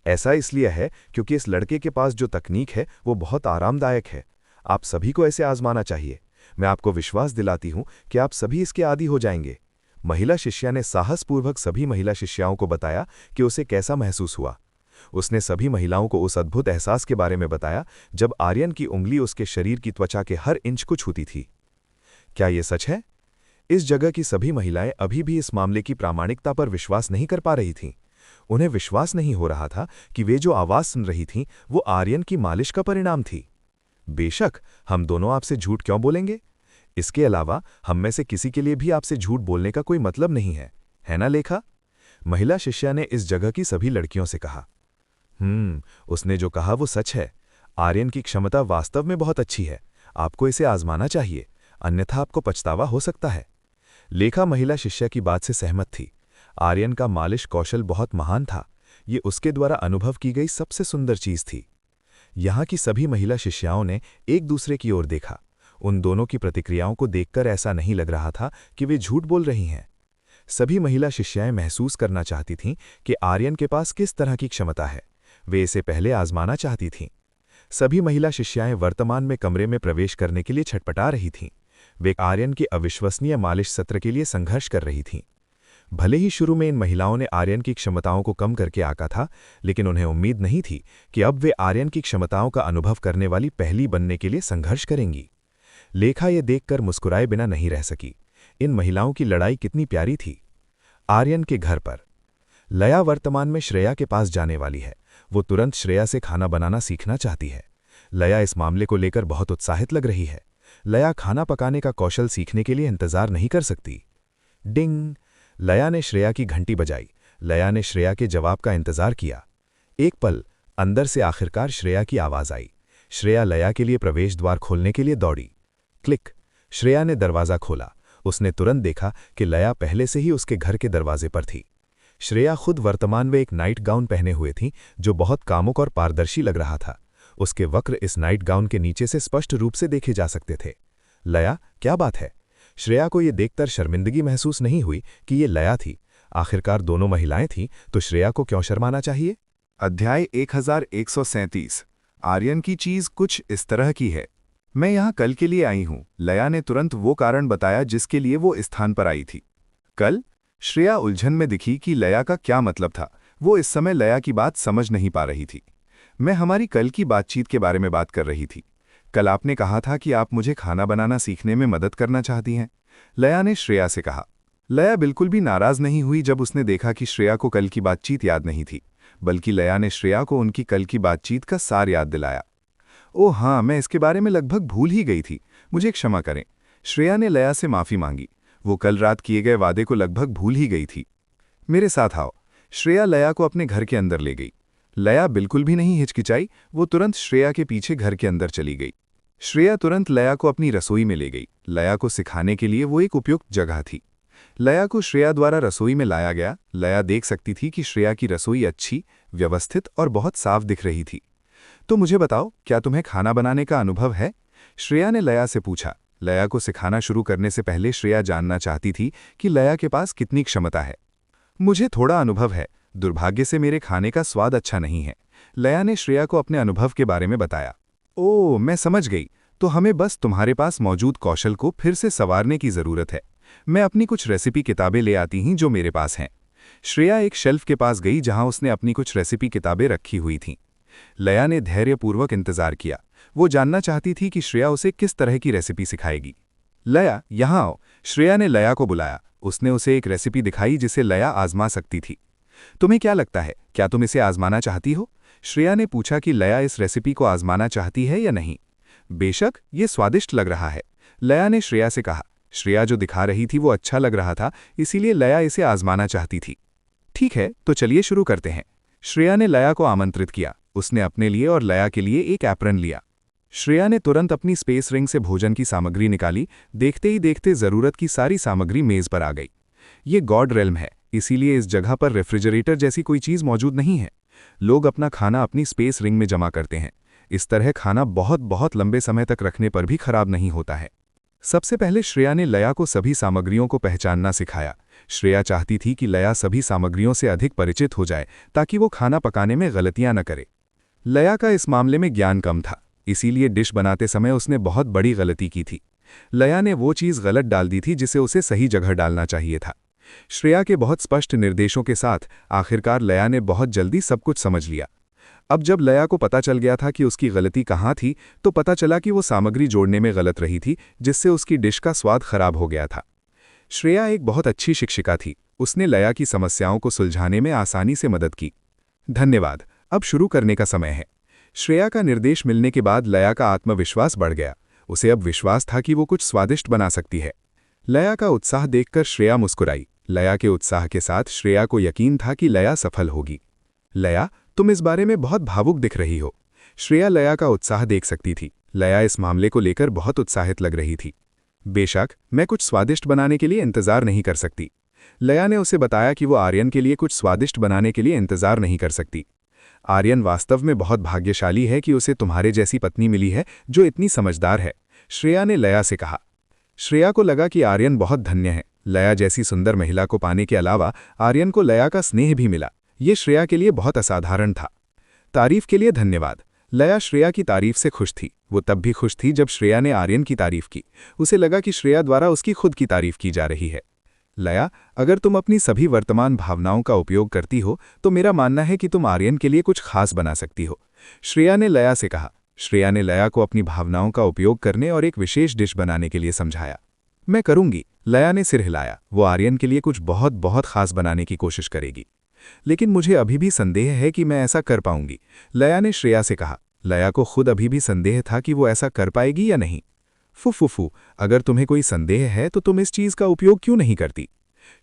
ऐसा इसलिए है क्योंकि इस लड़के के पास जो तकनीक है वो बहुत आरामदायक है। आप सभी को ऐसे आजमाना चाहिए। मैं आपको विश्वास दिलाती हूं कि आप सभी इसके आदी हो जाएंगे। महिला शिष्या ने साहसपूर्वक सभी महिला शिष्याओं को बताया कि उसे कैसा महसूस हुआ। उसने सभी महिलाओं को उस अद्भुत एहसास के बारे में बताया जब आर्यन की उंगली उसके शरीर की त्वचा के हर इंच को छूती थी। क्या यह सच है? इस जगह की सभी महिलाएं अभी भी इस मामले की प्रामाणिकता पर विश्वास नहीं कर पा रही थीं। उन्हें विश्वास नहीं हो रहा था कि वे जो आवाज़ सुन रही थीं वो आर्यन की मालिश का परिणाम थी। बेशक, हम दोनों आपसे झूठ क्यों बोलेंगे? इसके अलावा हम में से किसी के लिए भी आपसे झूठ बोलने का कोई मतलब नहीं है ना लेखा? महिला शिष्या ने इस जगह की सभी लड़कियों से कहा। उसने जो कहा वो सच है। आर्यन की क्षमता वास्तव में बहुत अच्छी है। आपको इसे आजमाना चाहिए, अन्यथा आपको पछतावा हो सकता है। लेखा महिला शिष्या की बात से सहमत थी। आर्यन का मालिश कौशल बहुत महान था। ये उसके द्वारा अनुभव की गई सबसे सुंदर चीज थी। यहाँ की सभी महिला शिष्याओं ने एक दूसरे की ओर देखा। उन दोनों की प्रतिक्रियाओं को देखकर ऐसा नहीं लग रहा था कि वे झूठ बोल रही हैं। सभी महिला शिष्याएं महसूस करना चाहती थीं कि आर्यन के पास किस तरह की क्षमता है। वे इसे पहले आजमाना चाहती थीं। सभी महिला शिष्याएं वर्तमान में कमरे में प्रवेश करने के लिए छटपटा रही थीं। वे आर्यन के अविश्वसनीय मालिश सत्र के लिए संघर्ष कर रही थीं। भले ही शुरू में इन महिलाओं ने आर्यन की क्षमताओं को कम करके आंका था, लेकिन उन्हें उम्मीद नहीं थी कि अब वे आर्यन की क्षमताओं का अनुभव करने वाली पहली बनने के लिए संघर्ष करेंगी। लेखा ये देखकर मुस्कुराए बिना नहीं रह सकी। इन महिलाओं की लड़ाई कितनी प्यारी थी। आर्यन के घर पर लया वर्तमान में श्रेया के पास जाने वाली है। वो तुरंत श्रेया से खाना बनाना सीखना चाहती है। लया इस मामले को लेकर बहुत उत्साहित लग रही है। लया खाना पकाने का कौशल सीखने के लिए इंतजार नहीं कर सकती। डिंग! लया ने श्रेया की घंटी बजाई। लया ने श्रेया के जवाब का इंतजार किया। एक पल, अंदर से आखिरकार श्रेया की आवाज आई। श्रेया लया के लिए प्रवेश द्वार खोलने के लिए दौड़ी। क्लिक! श्रेया ने दरवाज़ा खोला। उसने तुरंत देखा कि लया पहले से ही उसके घर के दरवाजे पर थी। श्रेया खुद वर्तमान में एक नाइट गाउन पहने हुए थी जो बहुत कामुक और पारदर्शी लग रहा था। उसके वक्र इस नाइट गाउन के नीचे से स्पष्ट रूप से देखे जा सकते थे। लया, क्या बात है? श्रेया को यह देखकर शर्मिंदगी महसूस नहीं हुई कि ये लया थी। आखिरकार दोनों महिलाएं थीं, तो श्रेया को क्यों शर्माना चाहिए? अध्याय 1137। आर्यन की चीज कुछ इस तरह की है। मैं यहाँ कल के लिए आई हूँ। लया ने तुरंत वो कारण बताया जिसके लिए वो इस स्थान पर आई थी। कल? श्रेया उलझन में दिखी कि लया का क्या मतलब था। वो इस समय लया की बात समझ नहीं पा रही थी। मैं हमारी कल की बातचीत के बारे में बात कर रही थी। कल आपने कहा था कि आप मुझे खाना बनाना सीखने में मदद करना चाहती हैं, लया ने श्रेया से कहा। लया बिल्कुल भी नाराज नहीं हुई जब उसने देखा कि श्रेया को कल की बातचीत याद नहीं थी, बल्कि लया ने श्रेया को उनकी कल की बातचीत का सार याद दिलाया। ओह हाँ, मैं इसके बारे में लगभग भूल ही गई थी, मुझे क्षमा करें। श्रेया ने लया से माफ़ी मांगी। वो कल रात किए गए वादे को लगभग भूल ही गई थी। मेरे साथ आओ। श्रेया लया को अपने घर के अंदर ले गई। लया बिल्कुल भी नहीं हिचकिचाई, वो तुरंत श्रेया के पीछे घर के अंदर चली गई। श्रेया तुरंत लया को अपनी रसोई में ले गई। लया को सिखाने के लिए वो एक उपयुक्त जगह थी। लया को श्रेया द्वारा रसोई में लाया गया। लया देख सकती थी कि श्रेया की रसोई अच्छी, व्यवस्थित और बहुत साफ दिख रही थी। तो मुझे बताओ, क्या तुम्हें खाना बनाने का अनुभव है? श्रेया ने लया से पूछा। लया को सिखाना शुरू करने से पहले श्रेया जानना चाहती थी कि लया के पास कितनी क्षमता है। मुझे थोड़ा अनुभव है, दुर्भाग्य से मेरे खाने का स्वाद अच्छा नहीं है। लया ने श्रेया को अपने अनुभव के बारे में बताया। ओह, मैं समझ गई। तो हमें बस तुम्हारे पास मौजूद कौशल को फिर से संवारने की जरूरत है। मैं अपनी कुछ रेसिपी किताबें ले आती हूं जो मेरे पास हैं। श्रेया एक शेल्फ के पास गई जहां उसने अपनी कुछ रेसिपी किताबें रखी हुई थीं। लया ने धैर्यपूर्वक इंतजार किया। वो जानना चाहती थी कि श्रेया उसे किस तरह की रेसिपी सिखाएगी। लया, यहाँ आओ। श्रेया ने लया को बुलाया। उसने उसे एक रेसिपी दिखाई जिसे लया आजमा सकती थी। तुम्हें क्या लगता है, क्या तुम इसे आजमाना चाहती हो? श्रेया ने पूछा कि लया इस रेसिपी को आजमाना चाहती है या नहीं। बेशक, ये स्वादिष्ट लग रहा है, लया ने श्रेया से कहा। श्रेया जो दिखा रही थी वो अच्छा लग रहा था, इसीलिए लया इसे आजमाना चाहती थी। ठीक है, तो चलिए शुरू करते हैं। श्रेया ने लया को आमंत्रित किया। उसने अपने लिए और लया के लिए एक एप्रन लिया। श्रेया ने तुरंत अपनी स्पेस रिंग से भोजन की सामग्री निकाली। देखते ही देखते जरूरत की सारी सामग्री मेज पर आ गई। ये गॉड रेल्म है, इसीलिए इस जगह पर रेफ्रिजरेटर जैसी कोई चीज मौजूद नहीं है। लोग अपना खाना अपनी स्पेस रिंग में जमा करते हैं। इस तरह खाना बहुत बहुत लंबे समय तक रखने पर भी खराब नहीं होता है। सबसे पहले श्रेया ने लया को सभी सामग्रियों को पहचानना सिखाया। श्रेया चाहती थी कि लया सभी सामग्रियों से अधिक परिचित हो जाए ताकि वो खाना पकाने में गलतियां न करे। लया का इस मामले में ज्ञान कम था, इसीलिए डिश बनाते समय उसने बहुत बड़ी गलती की थी। लया ने वो चीज़ गलत डाल दी थी जिसे उसे सही जगह डालना चाहिए था। श्रेया के बहुत स्पष्ट निर्देशों के साथ आखिरकार लया ने बहुत जल्दी सब कुछ समझ लिया। अब जब लया को पता चल गया था कि उसकी गलती कहाँ थी, तो पता चला कि वो सामग्री जोड़ने में गलत रही थी, जिससे उसकी डिश का स्वाद खराब हो गया था। श्रेया एक बहुत अच्छी शिक्षिका थी। उसने लया की समस्याओं को सुलझाने में आसानी से मदद की। धन्यवाद, अब शुरू करने का समय है। श्रेया का निर्देश मिलने के बाद लया का आत्मविश्वास बढ़ गया। उसे अब विश्वास था कि वो कुछ स्वादिष्ट बना सकती है। लया का उत्साह देखकर श्रेया मुस्कुराई। लया के उत्साह के साथ श्रेया को यकीन था कि लया सफल होगी। लया, तुम इस बारे में बहुत भावुक दिख रही हो। श्रेया लया का उत्साह देख सकती थी। लया इस मामले को लेकर बहुत उत्साहित लग रही थी। बेशक, मैं कुछ स्वादिष्ट बनाने के लिए इंतजार नहीं कर सकती। लया ने उसे बताया कि वो आर्यन के लिए कुछ स्वादिष्ट बनाने के लिए इंतजार नहीं कर सकती। आर्यन वास्तव में बहुत भाग्यशाली है कि उसे तुम्हारे जैसी पत्नी मिली है जो इतनी समझदार है, श्रेया ने लया से कहा। श्रेया को लगा कि आर्यन बहुत धन्य है। लया जैसी सुंदर महिला को पाने के अलावा आर्यन को लया का स्नेह भी मिला। ये श्रेया के लिए बहुत असाधारण था। तारीफ के लिए धन्यवाद। लया श्रेया की तारीफ से खुश थी। वो तब भी खुश थी जब श्रेया ने आर्यन की तारीफ की। उसे लगा कि श्रेया द्वारा उसकी खुद की तारीफ की जा रही है। लया, अगर तुम अपनी सभी वर्तमान भावनाओं का उपयोग करती हो तो मेरा मानना है कि तुम आर्यन के लिए कुछ खास बना सकती हो, श्रेया ने लया से कहा। श्रेया ने लया को अपनी भावनाओं का उपयोग करने और एक विशेष डिश बनाने के लिए समझाया। मैं करूंगी, लया ने सिर हिलाया। वो आर्यन के लिए कुछ बहुत बहुत खास बनाने की कोशिश करेगी। लेकिन मुझे अभी भी संदेह है कि मैं ऐसा कर पाऊंगी, लया ने श्रेया से कहा। लया को खुद अभी भी संदेह था कि वो ऐसा कर पाएगी या नहीं। फुफुफू, अगर तुम्हें कोई संदेह है तो तुम इस चीज का उपयोग क्यों नहीं करती?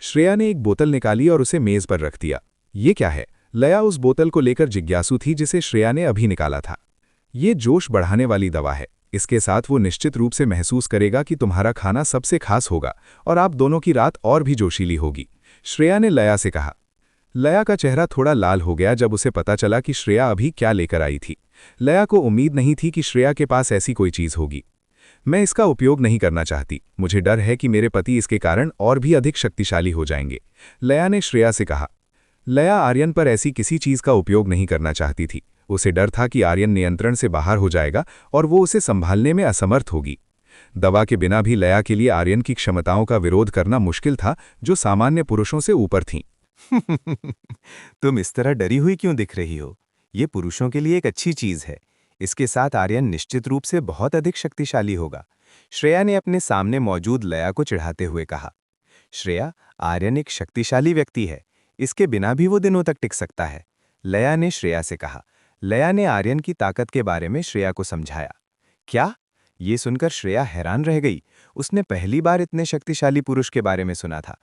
श्रेया ने एक बोतल निकाली और उसे मेज पर रख दिया। ये क्या है? लया उस बोतल को लेकर जिज्ञासु थी जिसे श्रेया ने अभी निकाला था। ये जोश बढ़ाने वाली दवा है। इसके साथ वो निश्चित रूप से महसूस करेगा कि तुम्हारा खाना सबसे खास होगा और आप दोनों की रात और भी जोशीली होगी, श्रेया ने लया से कहा। लया का चेहरा थोड़ा लाल हो गया जब उसे पता चला कि श्रेया अभी क्या लेकर आई थी। लया को उम्मीद नहीं थी कि श्रेया के पास ऐसी कोई चीज होगी। मैं इसका उपयोग नहीं करना चाहती। मुझे डर है कि मेरे पति इसके कारण और भी अधिक शक्तिशाली हो जाएंगे, लया ने श्रेया से कहा। लया आर्यन पर ऐसी किसी चीज का उपयोग नहीं करना चाहती थी। उसे डर था कि आर्यन नियंत्रण से बाहर हो जाएगा और वो उसे संभालने में असमर्थ होगी। दवा के बिना भी लया के लिए आर्यन की क्षमताओं का विरोध करना मुश्किल था, जो सामान्य पुरुषों से ऊपर थीं। तुम इस तरह डरी हुई क्यों दिख रही हो? ये पुरुषों के लिए एक अच्छी चीज है। इसके साथ आर्यन निश्चित रूप से बहुत अधिक शक्तिशाली होगा, श्रेया ने अपने सामने मौजूद लया को चिढ़ाते हुए कहा। श्रेया, आर्यन एक शक्तिशाली व्यक्ति है। इसके बिना भी वो दिनों तक टिक सकता है, लया ने श्रेया से कहा। लया ने आर्यन की ताकत के बारे में श्रेया को समझाया। क्या? ये सुनकर श्रेया हैरान रह गई। उसने पहली बार इतने शक्तिशाली पुरुष के बारे में सुना था।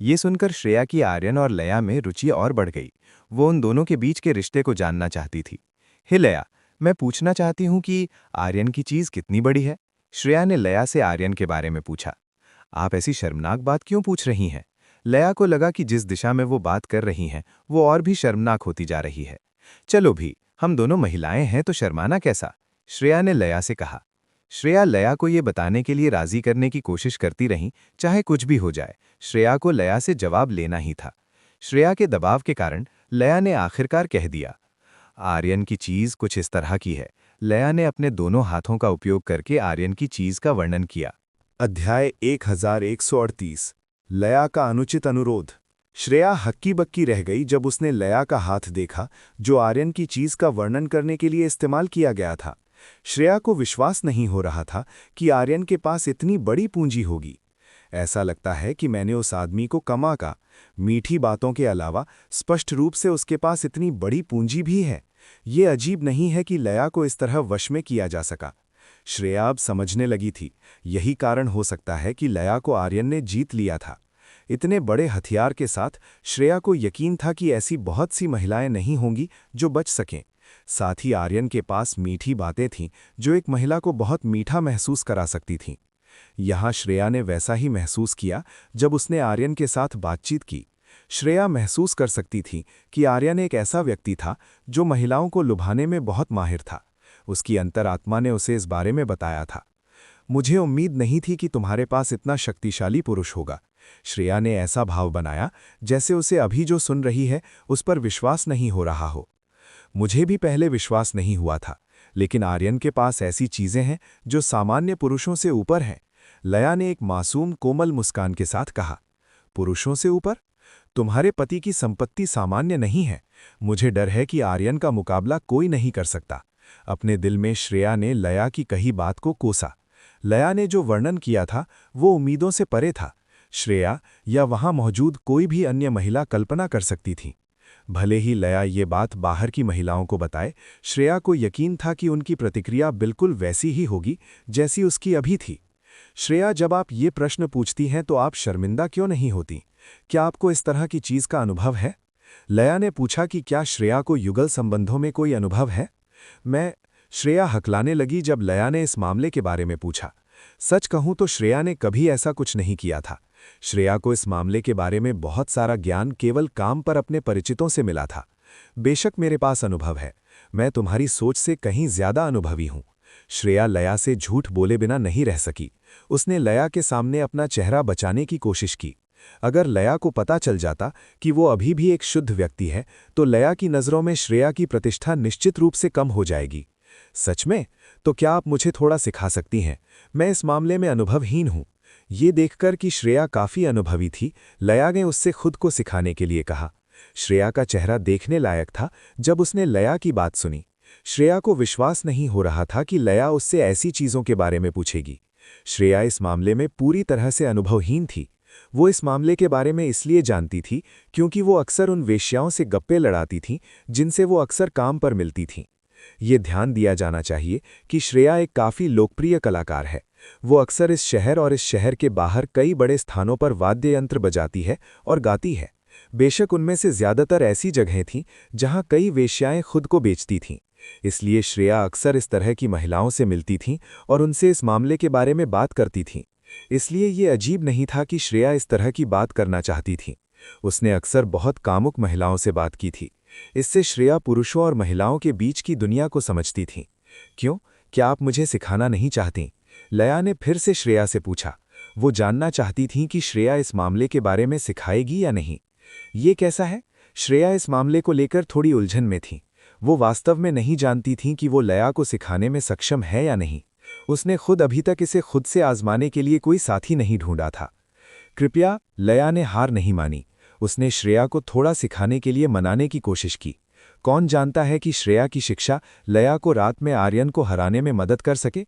ये सुनकर श्रेया की आर्यन और लया में रुचि और बढ़ गई। वो उन दोनों के बीच के रिश्ते को जानना चाहती थी। हे लया, मैं पूछना चाहती हूँ कि आर्यन की चीज़ कितनी बड़ी है? श्रेया ने लया से आर्यन के बारे में पूछा। आप ऐसी शर्मनाक बात क्यों पूछ रही हैं? लया को लगा कि जिस दिशा में वो बात कर रही हैं वो और भी शर्मनाक होती जा रही है। चलो भी, हम दोनों महिलाएं हैं तो शर्माना कैसा? श्रेया ने लया से कहा। श्रेया लया को ये बताने के लिए राजी करने की कोशिश करती रही, चाहे कुछ भी हो जाए। श्रेया को लया से जवाब लेना ही था। श्रेया के दबाव के कारण लया ने आखिरकार कह दिया, आर्यन की चीज कुछ इस तरह की है। लया ने अपने दोनों हाथों का उपयोग करके आर्यन की चीज का वर्णन किया। अध्याय 1138 लया का अनुचित अनुरोध। श्रेया हक्की बक्की रह गई जब उसने लया का हाथ देखा जो आर्यन की चीज का वर्णन करने के लिए इस्तेमाल किया गया था। श्रेया को विश्वास नहीं हो रहा था कि आर्यन के पास इतनी बड़ी पूंजी होगी। ऐसा लगता है कि मैंने उस आदमी को कमा का, मीठी बातों के अलावा स्पष्ट रूप से उसके पास इतनी बड़ी पूंजी भी है। ये अजीब नहीं है कि लया को इस तरह वश में किया जा सका। श्रेया अब समझने लगी थी, यही कारण हो सकता है कि लया को आर्यन ने जीत लिया था। इतने बड़े हथियार के साथ श्रेया को यकीन था कि ऐसी बहुत सी महिलाएं नहीं होंगी जो बच सकें। साथ ही आर्यन के पास मीठी बातें थीं जो एक महिला को बहुत मीठा महसूस करा सकती थीं। यहाँ श्रेया ने वैसा ही महसूस किया जब उसने आर्यन के साथ बातचीत की। श्रेया महसूस कर सकती थी कि आर्यन एक ऐसा व्यक्ति था जो महिलाओं को लुभाने में बहुत माहिर था। उसकी अंतरात्मा ने उसे इस बारे में बताया था। मुझे उम्मीद नहीं थी कि तुम्हारे पास इतना शक्तिशाली पुरुष होगा। श्रेया ने ऐसा भाव बनाया जैसे उसे अभी जो सुन रही है उस पर विश्वास नहीं हो रहा हो। मुझे भी पहले विश्वास नहीं हुआ था, लेकिन आर्यन के पास ऐसी चीजें हैं जो सामान्य पुरुषों से ऊपर हैं। लया ने एक मासूम कोमल मुस्कान के साथ कहा। पुरुषों से ऊपर? तुम्हारे पति की संपत्ति सामान्य नहीं है। मुझे डर है कि आर्यन का मुकाबला कोई नहीं कर सकता। अपने दिल में श्रेया ने लया की कही बात को कोसा। लया ने जो वर्णन किया था वो उम्मीदों से परे था। श्रेया या वहां मौजूद कोई भी अन्य महिला कल्पना कर सकती थी। भले ही लया ये बात बाहर की महिलाओं को बताए, श्रेया को यकीन था कि उनकी प्रतिक्रिया बिल्कुल वैसी ही होगी जैसी उसकी अभी थी। श्रेया, जब आप ये प्रश्न पूछती हैं तो आप शर्मिंदा क्यों नहीं होती? क्या आपको इस तरह की चीज का अनुभव है? लया ने पूछा कि क्या श्रेया को युगल संबंधों में कोई अनुभव है? श्रेया हकलाने लगी जब लया ने इस मामले के बारे में पूछा। सच कहूं तो श्रेया ने कभी ऐसा कुछ नहीं किया था। श्रेया को इस मामले के बारे में बहुत सारा ज्ञान केवल काम पर अपने परिचितों से मिला था। बेशक मेरे पास अनुभव है, मैं तुम्हारी सोच से कहीं ज्यादा अनुभवी हूं। श्रेया लया से झूठ बोले बिना नहीं रह सकी। उसने लया के सामने अपना चेहरा बचाने की कोशिश की। अगर लया को पता चल जाता कि वो अभी भी एक शुद्ध व्यक्ति है तो लया की नज़रों में श्रेया की प्रतिष्ठा निश्चित रूप से कम हो जाएगी। सच में? तो क्या आप मुझे थोड़ा सिखा सकती हैं? मैं इस मामले में अनुभवहीन हूं। ये देखकर कि श्रेया काफी अनुभवी थी, लया ने उससे खुद को सिखाने के लिए कहा। श्रेया का चेहरा देखने लायक था जब उसने लया की बात सुनी। श्रेया को विश्वास नहीं हो रहा था कि लया उससे ऐसी चीजों के बारे में पूछेगी। श्रेया इस मामले में पूरी तरह से अनुभवहीन थी। वो इस मामले के बारे में इसलिए जानती थी क्योंकि वो अक्सर उन वेश्याओं से गप्पे लड़ाती थीं जिनसे वो अक्सर काम पर मिलती थीं। ये ध्यान दिया जाना चाहिए कि श्रेया एक काफ़ी लोकप्रिय कलाकार है। वो अक्सर इस शहर और इस शहर के बाहर कई बड़े स्थानों पर वाद्य यंत्र बजाती है और गाती है। बेशक उनमें से ज़्यादातर ऐसी जगहें थीं जहां कई वेश्याएं खुद को बेचती थीं। इसलिए श्रेया अक्सर इस तरह की महिलाओं से मिलती थीं और उनसे इस मामले के बारे में बात करती थीं। इसलिए ये अजीब नहीं था कि श्रेया इस तरह की बात करना चाहती थी। उसने अक्सर बहुत कामुक महिलाओं से बात की थी। इससे श्रेया पुरुषों और महिलाओं के बीच की दुनिया को समझती थी। क्यों? क्या आप मुझे सिखाना नहीं चाहती? लया ने फिर से श्रेया से पूछा। वो जानना चाहती थी कि श्रेया इस मामले के बारे में सिखाएगी या नहीं। ये कैसा है? श्रेया इस मामले को लेकर थोड़ी उलझन में थी। वो वास्तव में नहीं जानती थी कि वो लया को सिखाने में सक्षम है या नहीं। उसने खुद अभी तक इसे खुद से आजमाने के लिए कोई साथी नहीं ढूंढा था। कृपया, लया ने हार नहीं मानी। उसने श्रेया को थोड़ा सिखाने के लिए मनाने की कोशिश की। कौन जानता है कि श्रेया की शिक्षा लया को रात में आर्यन को हराने में मदद कर सके।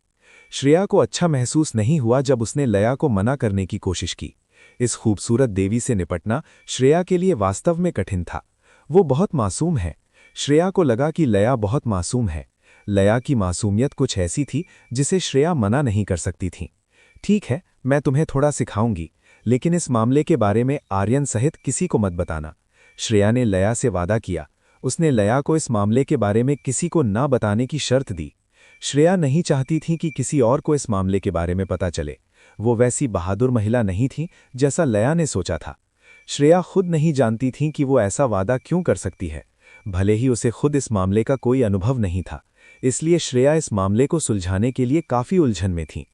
श्रेया को अच्छा महसूस नहीं हुआ जब उसने लया को मना करने की कोशिश की। इस खूबसूरत देवी से निपटना श्रेया के लिए वास्तव में कठिन था। वो बहुत मासूम है। श्रेया को लगा कि लया बहुत मासूम है। लया की मासूमियत कुछ ऐसी थी जिसे श्रेया मना नहीं कर सकती थी। ठीक है, मैं तुम्हें थोड़ा सिखाऊंगी। लेकिन इस मामले के बारे में आर्यन सहित किसी को मत बताना। श्रेया ने लया से वादा किया। उसने लया को इस मामले के बारे में किसी को ना बताने की शर्त दी। श्रेया नहीं चाहती थी कि किसी और को इस मामले के बारे में पता चले। वो वैसी बहादुर महिला नहीं थी जैसा लया ने सोचा था। श्रेया खुद नहीं जानती थी कि वो ऐसा वादा क्यों कर सकती है। भले ही उसे खुद इस मामले का कोई अनुभव नहीं था, इसलिए श्रेया इस मामले को सुलझाने के लिए काफ़ी उलझन में थी।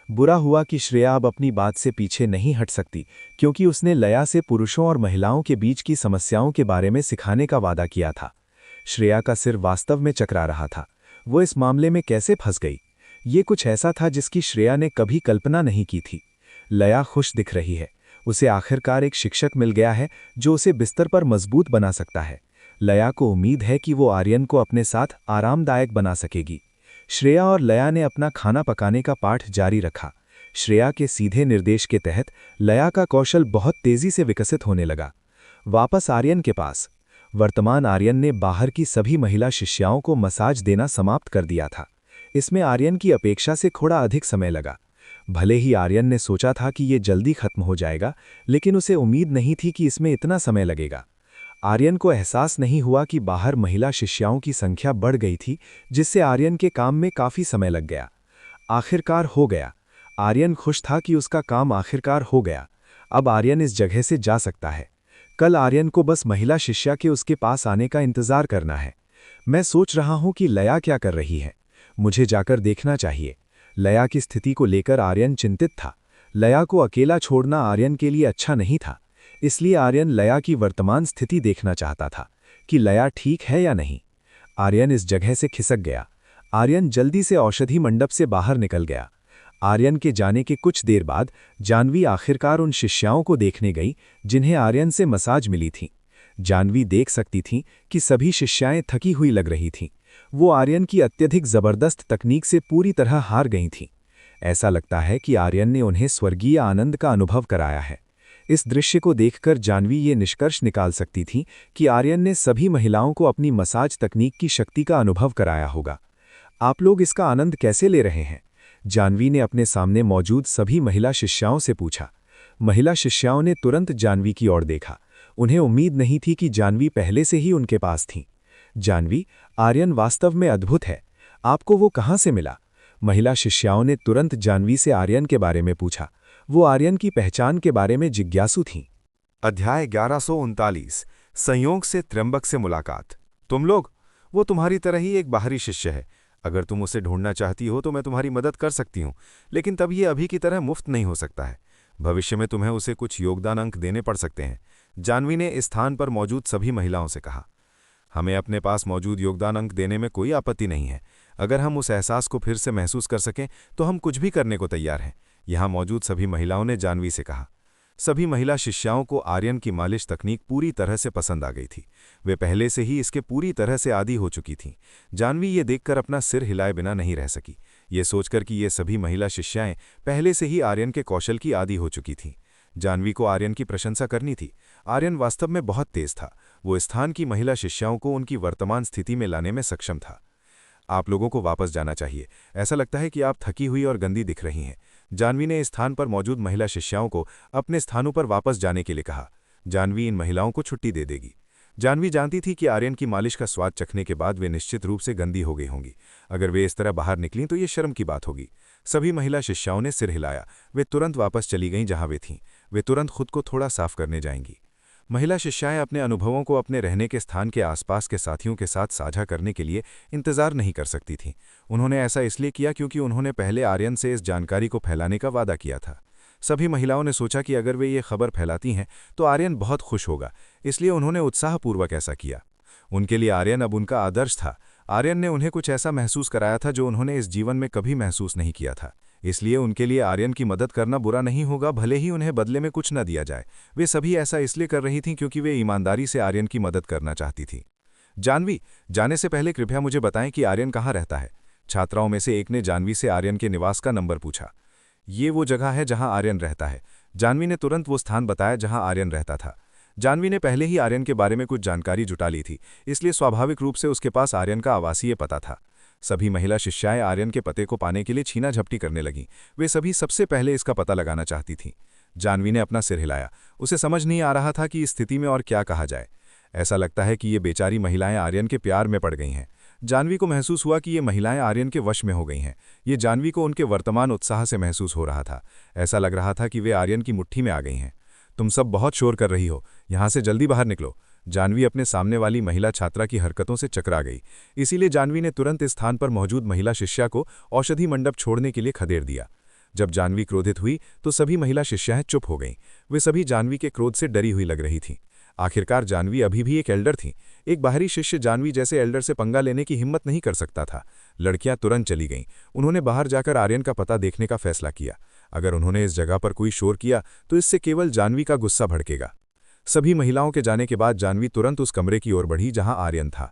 बुरा हुआ कि श्रेया अब अपनी बात से पीछे नहीं हट सकती, क्योंकि उसने लया से पुरुषों और महिलाओं के बीच की समस्याओं के बारे में सिखाने का वादा किया था। श्रेया का सिर वास्तव में चकरा रहा था। वो इस मामले में कैसे फंस गई? ये कुछ ऐसा था जिसकी श्रेया ने कभी कल्पना नहीं की थी। लया खुश दिख रही है। उसे आखिरकार एक शिक्षक मिल गया है जो उसे बिस्तर पर मजबूत बना सकता है। लया को उम्मीद है कि वो आर्यन को अपने साथ आरामदायक बना सकेगी। श्रेया और लया ने अपना खाना पकाने का पाठ जारी रखा। श्रेया के सीधे निर्देश के तहत लया का कौशल बहुत तेजी से विकसित होने लगा। वापस आर्यन के पास। वर्तमान आर्यन ने बाहर की सभी महिला शिष्याओं को मसाज देना समाप्त कर दिया था। इसमें आर्यन की अपेक्षा से थोड़ा अधिक समय लगा। भले ही आर्यन ने सोचा था कि ये जल्दी खत्म हो जाएगा, लेकिन उसे उम्मीद नहीं थी कि इसमें इतना समय लगेगा। आर्यन को एहसास नहीं हुआ कि बाहर महिला शिष्याओं की संख्या बढ़ गई थी, जिससे आर्यन के काम में काफ़ी समय लग गया। आखिरकार हो गया। आर्यन खुश था कि उसका काम आखिरकार हो गया। अब आर्यन इस जगह से जा सकता है। कल आर्यन को बस महिला शिष्या के उसके पास आने का इंतज़ार करना है। मैं सोच रहा हूं कि लया क्या कर रही है। मुझे जाकर देखना चाहिए। लया की स्थिति को लेकर आर्यन चिंतित था। लया को अकेला छोड़ना आर्यन के लिए अच्छा नहीं था, इसलिए आर्यन लया की वर्तमान स्थिति देखना चाहता था कि लया ठीक है या नहीं। आर्यन इस जगह से खिसक गया। आर्यन जल्दी से औषधि मंडप से बाहर निकल गया। आर्यन के जाने के कुछ देर बाद जानवी आखिरकार उन शिष्याओं को देखने गई जिन्हें आर्यन से मसाज मिली थी। जानवी देख सकती थी कि सभी शिष्याएं थकी हुई लग रही थीं। वो आर्यन की अत्यधिक जबरदस्त तकनीक से पूरी तरह हार गई थीं। ऐसा लगता है कि आर्यन ने उन्हें स्वर्गीय आनंद का अनुभव कराया है। इस दृश्य को देखकर जानवी ये निष्कर्ष निकाल सकती थी कि आर्यन ने सभी महिलाओं को अपनी मसाज तकनीक की शक्ति का अनुभव कराया होगा। आप लोग इसका आनंद कैसे ले रहे हैं? जानवी ने अपने सामने मौजूद सभी महिला शिष्याओं से पूछा। महिला शिष्याओं ने तुरंत जानवी की ओर देखा। उन्हें उम्मीद नहीं थी कि जानवी पहले से ही उनके पास थी। जानवी, आर्यन वास्तव में अद्भुत है। आपको वो कहाँ से मिला? महिला शिष्याओं ने तुरंत जानवी से आर्यन के बारे में पूछा। वो आर्यन की पहचान के बारे में जिज्ञासु थीं। अध्याय 1139 संयोग से त्र्यंबक से मुलाकात। तुम लोग, वो तुम्हारी तरह ही एक बाहरी शिष्य है। अगर तुम उसे ढूंढना चाहती हो तो मैं तुम्हारी मदद कर सकती हूँ, लेकिन तब ये अभी की तरह मुफ्त नहीं हो सकता है। भविष्य में तुम्हें उसे कुछ योगदान अंक देने पड़ सकते हैं। जानवी ने इस स्थान पर मौजूद सभी महिलाओं से कहा। हमें अपने पास मौजूद योगदान अंक देने में कोई आपत्ति नहीं है। अगर हम उस एहसास को फिर से महसूस कर सकें तो हम कुछ भी करने को तैयार हैं। यहाँ मौजूद सभी महिलाओं ने जानवी से कहा। सभी महिला शिष्याओं को आर्यन की मालिश तकनीक पूरी तरह से पसंद आ गई थी। वे पहले से ही इसके पूरी तरह से आदी हो चुकी थीं। जानवी ये देखकर अपना सिर हिलाए बिना नहीं रह सकी, ये सोचकर कि ये सभी महिला शिष्याएं पहले से ही आर्यन के कौशल की आदी हो चुकी थीं। जानवी को आर्यन की प्रशंसा करनी थी। आर्यन वास्तव में बहुत तेज था। वो स्थान की महिला शिष्याओं को उनकी वर्तमान स्थिति में लाने में सक्षम था। आप लोगों को वापस जाना चाहिए। ऐसा लगता है कि आप थकी हुई और गंदी दिख रही हैं। जानवी ने इस स्थान पर मौजूद महिला शिष्याओं को अपने स्थानों पर वापस जाने के लिए कहा। जानवी इन महिलाओं को छुट्टी दे देगी। जानवी जानती थी कि आर्यन की मालिश का स्वाद चखने के बाद वे निश्चित रूप से गंदी हो गई होंगी। अगर वे इस तरह बाहर निकलीं तो ये शर्म की बात होगी। सभी महिला शिष्याओं ने सिर हिलाया। वे तुरंत वापस चली गईं जहां वे थीं। वे तुरंत खुद को थोड़ा साफ करने जाएंगी। महिला शिष्याएं अपने अनुभवों को अपने रहने के स्थान के आसपास के साथियों के साथ साझा करने के लिए इंतजार नहीं कर सकती थीं। उन्होंने ऐसा इसलिए किया क्योंकि उन्होंने पहले आर्यन से इस जानकारी को फैलाने का वादा किया था। सभी महिलाओं ने सोचा कि अगर वे ये खबर फैलाती हैं तो आर्यन बहुत खुश होगा, इसलिए उन्होंने उत्साहपूर्वक ऐसा किया। उनके लिए आर्यन अब उनका आदर्श था। आर्यन ने उन्हें कुछ ऐसा महसूस कराया था जो उन्होंने इस जीवन में कभी महसूस नहीं किया था। इसलिए उनके लिए आर्यन की मदद करना बुरा नहीं होगा, भले ही उन्हें बदले में कुछ न दिया जाए। वे सभी ऐसा इसलिए कर रही थीं क्योंकि वे ईमानदारी से आर्यन की मदद करना चाहती थीं। जानवी, जाने से पहले कृपया मुझे बताएं कि आर्यन कहाँ रहता है। छात्राओं में से एक ने जानवी से आर्यन के निवास का नंबर पूछा। ये वो जगह है जहां आर्यन रहता है। जानवी ने तुरंत वो स्थान बताया जहां आर्यन रहता था। जानवी ने पहले ही आर्यन के बारे में कुछ जानकारी जुटा ली थी, इसलिए स्वाभाविक रूप से उसके पास आर्यन का आवासीय पता था। सभी महिला शिष्याएं आर्यन के पते को पाने के लिए छीना झपटी करने लगीं। वे सभी सबसे पहले इसका पता लगाना चाहती थीं। जानवी ने अपना सिर हिलाया। उसे समझ नहीं आ रहा था कि इस स्थिति में और क्या कहा जाए। ऐसा लगता है कि ये बेचारी महिलाएं आर्यन के प्यार में पड़ गई हैं। जानवी को महसूस हुआ कि ये महिलाएं आर्यन के वश में हो गई हैं। ये जानवी को उनके वर्तमान उत्साह से महसूस हो रहा था। ऐसा लग रहा था कि वे आर्यन की मुट्ठी में आ गई हैं। तुम सब बहुत शोर कर रही हो, यहाँ से जल्दी बाहर निकलो। जानवी अपने सामने वाली महिला छात्रा की हरकतों से चकरा गई। इसीलिए जानवी ने तुरंत इस स्थान पर मौजूद महिला शिष्या को औषधि मंडप छोड़ने के लिए खदेड़ दिया। जब जानवी क्रोधित हुई तो सभी महिला शिष्याएं चुप हो गईं। वे सभी जानवी के क्रोध से डरी हुई लग रही थीं। आखिरकार जानवी अभी भी एक एल्डर थी। एक बाहरी शिष्य जानवी जैसे एल्डर से पंगा लेने की हिम्मत नहीं कर सकता था। लड़कियां तुरंत चली गईं। उन्होंने बाहर जाकर आर्यन का पता देखने का फैसला किया। अगर उन्होंने इस जगह पर कोई शोर किया तो इससे केवल जानवी का गुस्सा भड़केगा। सभी महिलाओं के जाने के बाद जानवी तुरंत उस कमरे की ओर बढ़ी जहां आर्यन था।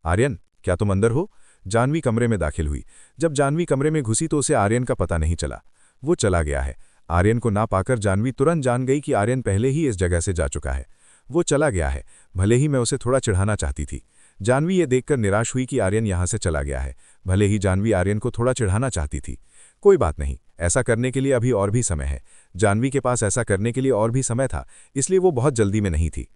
आर्यन, क्या तुम अंदर हो? जानवी कमरे में दाखिल हुई। जब जानवी कमरे में घुसी तो उसे आर्यन का पता नहीं चला। वो चला गया है। आर्यन को ना पाकर जानवी तुरंत जान गई कि आर्यन पहले ही इस जगह से जा चुका है। वो चला गया है, भले ही मैं उसे थोड़ा चिढ़ाना चाहती थी। जानवी ये देखकर निराश हुई कि आर्यन यहाँ से चला गया है। भले ही जानवी आर्यन को थोड़ा चिढ़ाना चाहती थी। कोई बात नहीं, ऐसा करने के लिए अभी और भी समय है। जानवी के पास ऐसा करने के लिए और भी समय था, इसलिए वो बहुत जल्दी में नहीं थी।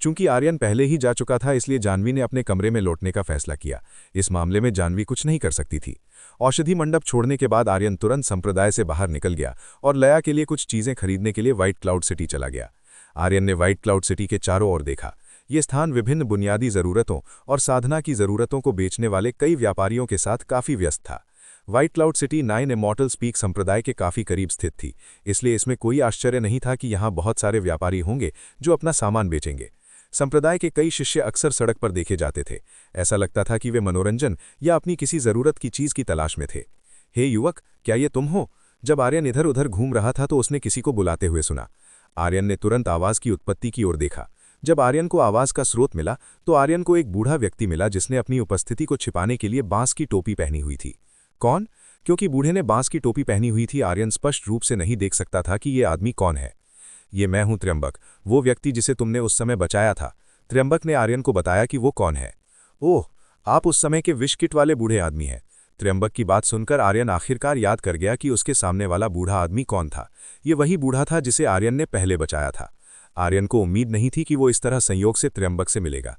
चूंकि आर्यन पहले ही जा चुका था, इसलिए जानवी ने अपने कमरे में लौटने का फैसला किया। इस मामले में जानवी कुछ नहीं कर सकती थी। औषधि मंडप छोड़ने के बाद आर्यन तुरंत संप्रदाय से बाहर निकल गया और लया के लिए कुछ चीजें खरीदने के लिए व्हाइट क्लाउड सिटी चला गया। आर्यन ने व्हाइट क्लाउड सिटी के चारों ओर देखा। ये स्थान विभिन्न बुनियादी जरूरतों और साधना की जरूरतों को बेचने वाले कई व्यापारियों के साथ काफी व्यस्त था। White cloud city 9 immortals peak संप्रदाय के काफी करीब स्थित थी, इसलिए इसमें कोई आश्चर्य नहीं था कि यहाँ बहुत सारे व्यापारी होंगे जो अपना सामान बेचेंगे। संप्रदाय के कई शिष्य अक्सर सड़क पर देखे जाते थे। ऐसा लगता था कि वे मनोरंजन या अपनी किसी जरूरत की चीज की तलाश में थे। हे युवक, क्या ये तुम हो? जब आर्यन इधर उधर घूम रहा था तो उसने किसी को बुलाते हुए सुना। आर्यन ने तुरंत आवाज की उत्पत्ति की ओर देखा। जब आर्यन को आवाज का स्रोत मिला तो आर्यन को एक बूढ़ा व्यक्ति मिला जिसने अपनी उपस्थिति को छिपाने के लिए बांस की टोपी पहनी हुई थी। कौन? क्योंकि बूढ़े ने बांस की टोपी पहनी हुई थी, आर्यन स्पष्ट रूप से नहीं देख सकता था कि ये आदमी कौन है। ये मैं हूं त्र्यंबक, वो व्यक्ति जिसे तुमने उस समय बचाया था। त्र्यंबक ने आर्यन को बताया कि वो कौन है। ओह, आप उस समय के विष किट वाले बूढ़े आदमी हैं। त्र्यंबक की बात सुनकर आर्यन आखिरकार याद कर गया कि उसके सामने वाला बूढ़ा आदमी कौन था। ये वही बूढ़ा था जिसे आर्यन ने पहले बचाया था। आर्यन को उम्मीद नहीं थी कि वो इस तरह संयोग से त्र्यंबक से मिलेगा।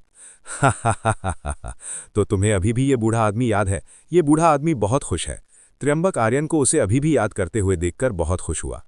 तो तुम्हें अभी भी ये बूढ़ा आदमी याद है? ये बूढ़ा आदमी बहुत खुश है। त्र्यंबक आर्यन को उसे अभी भी याद करते हुए देखकर बहुत खुश हुआ।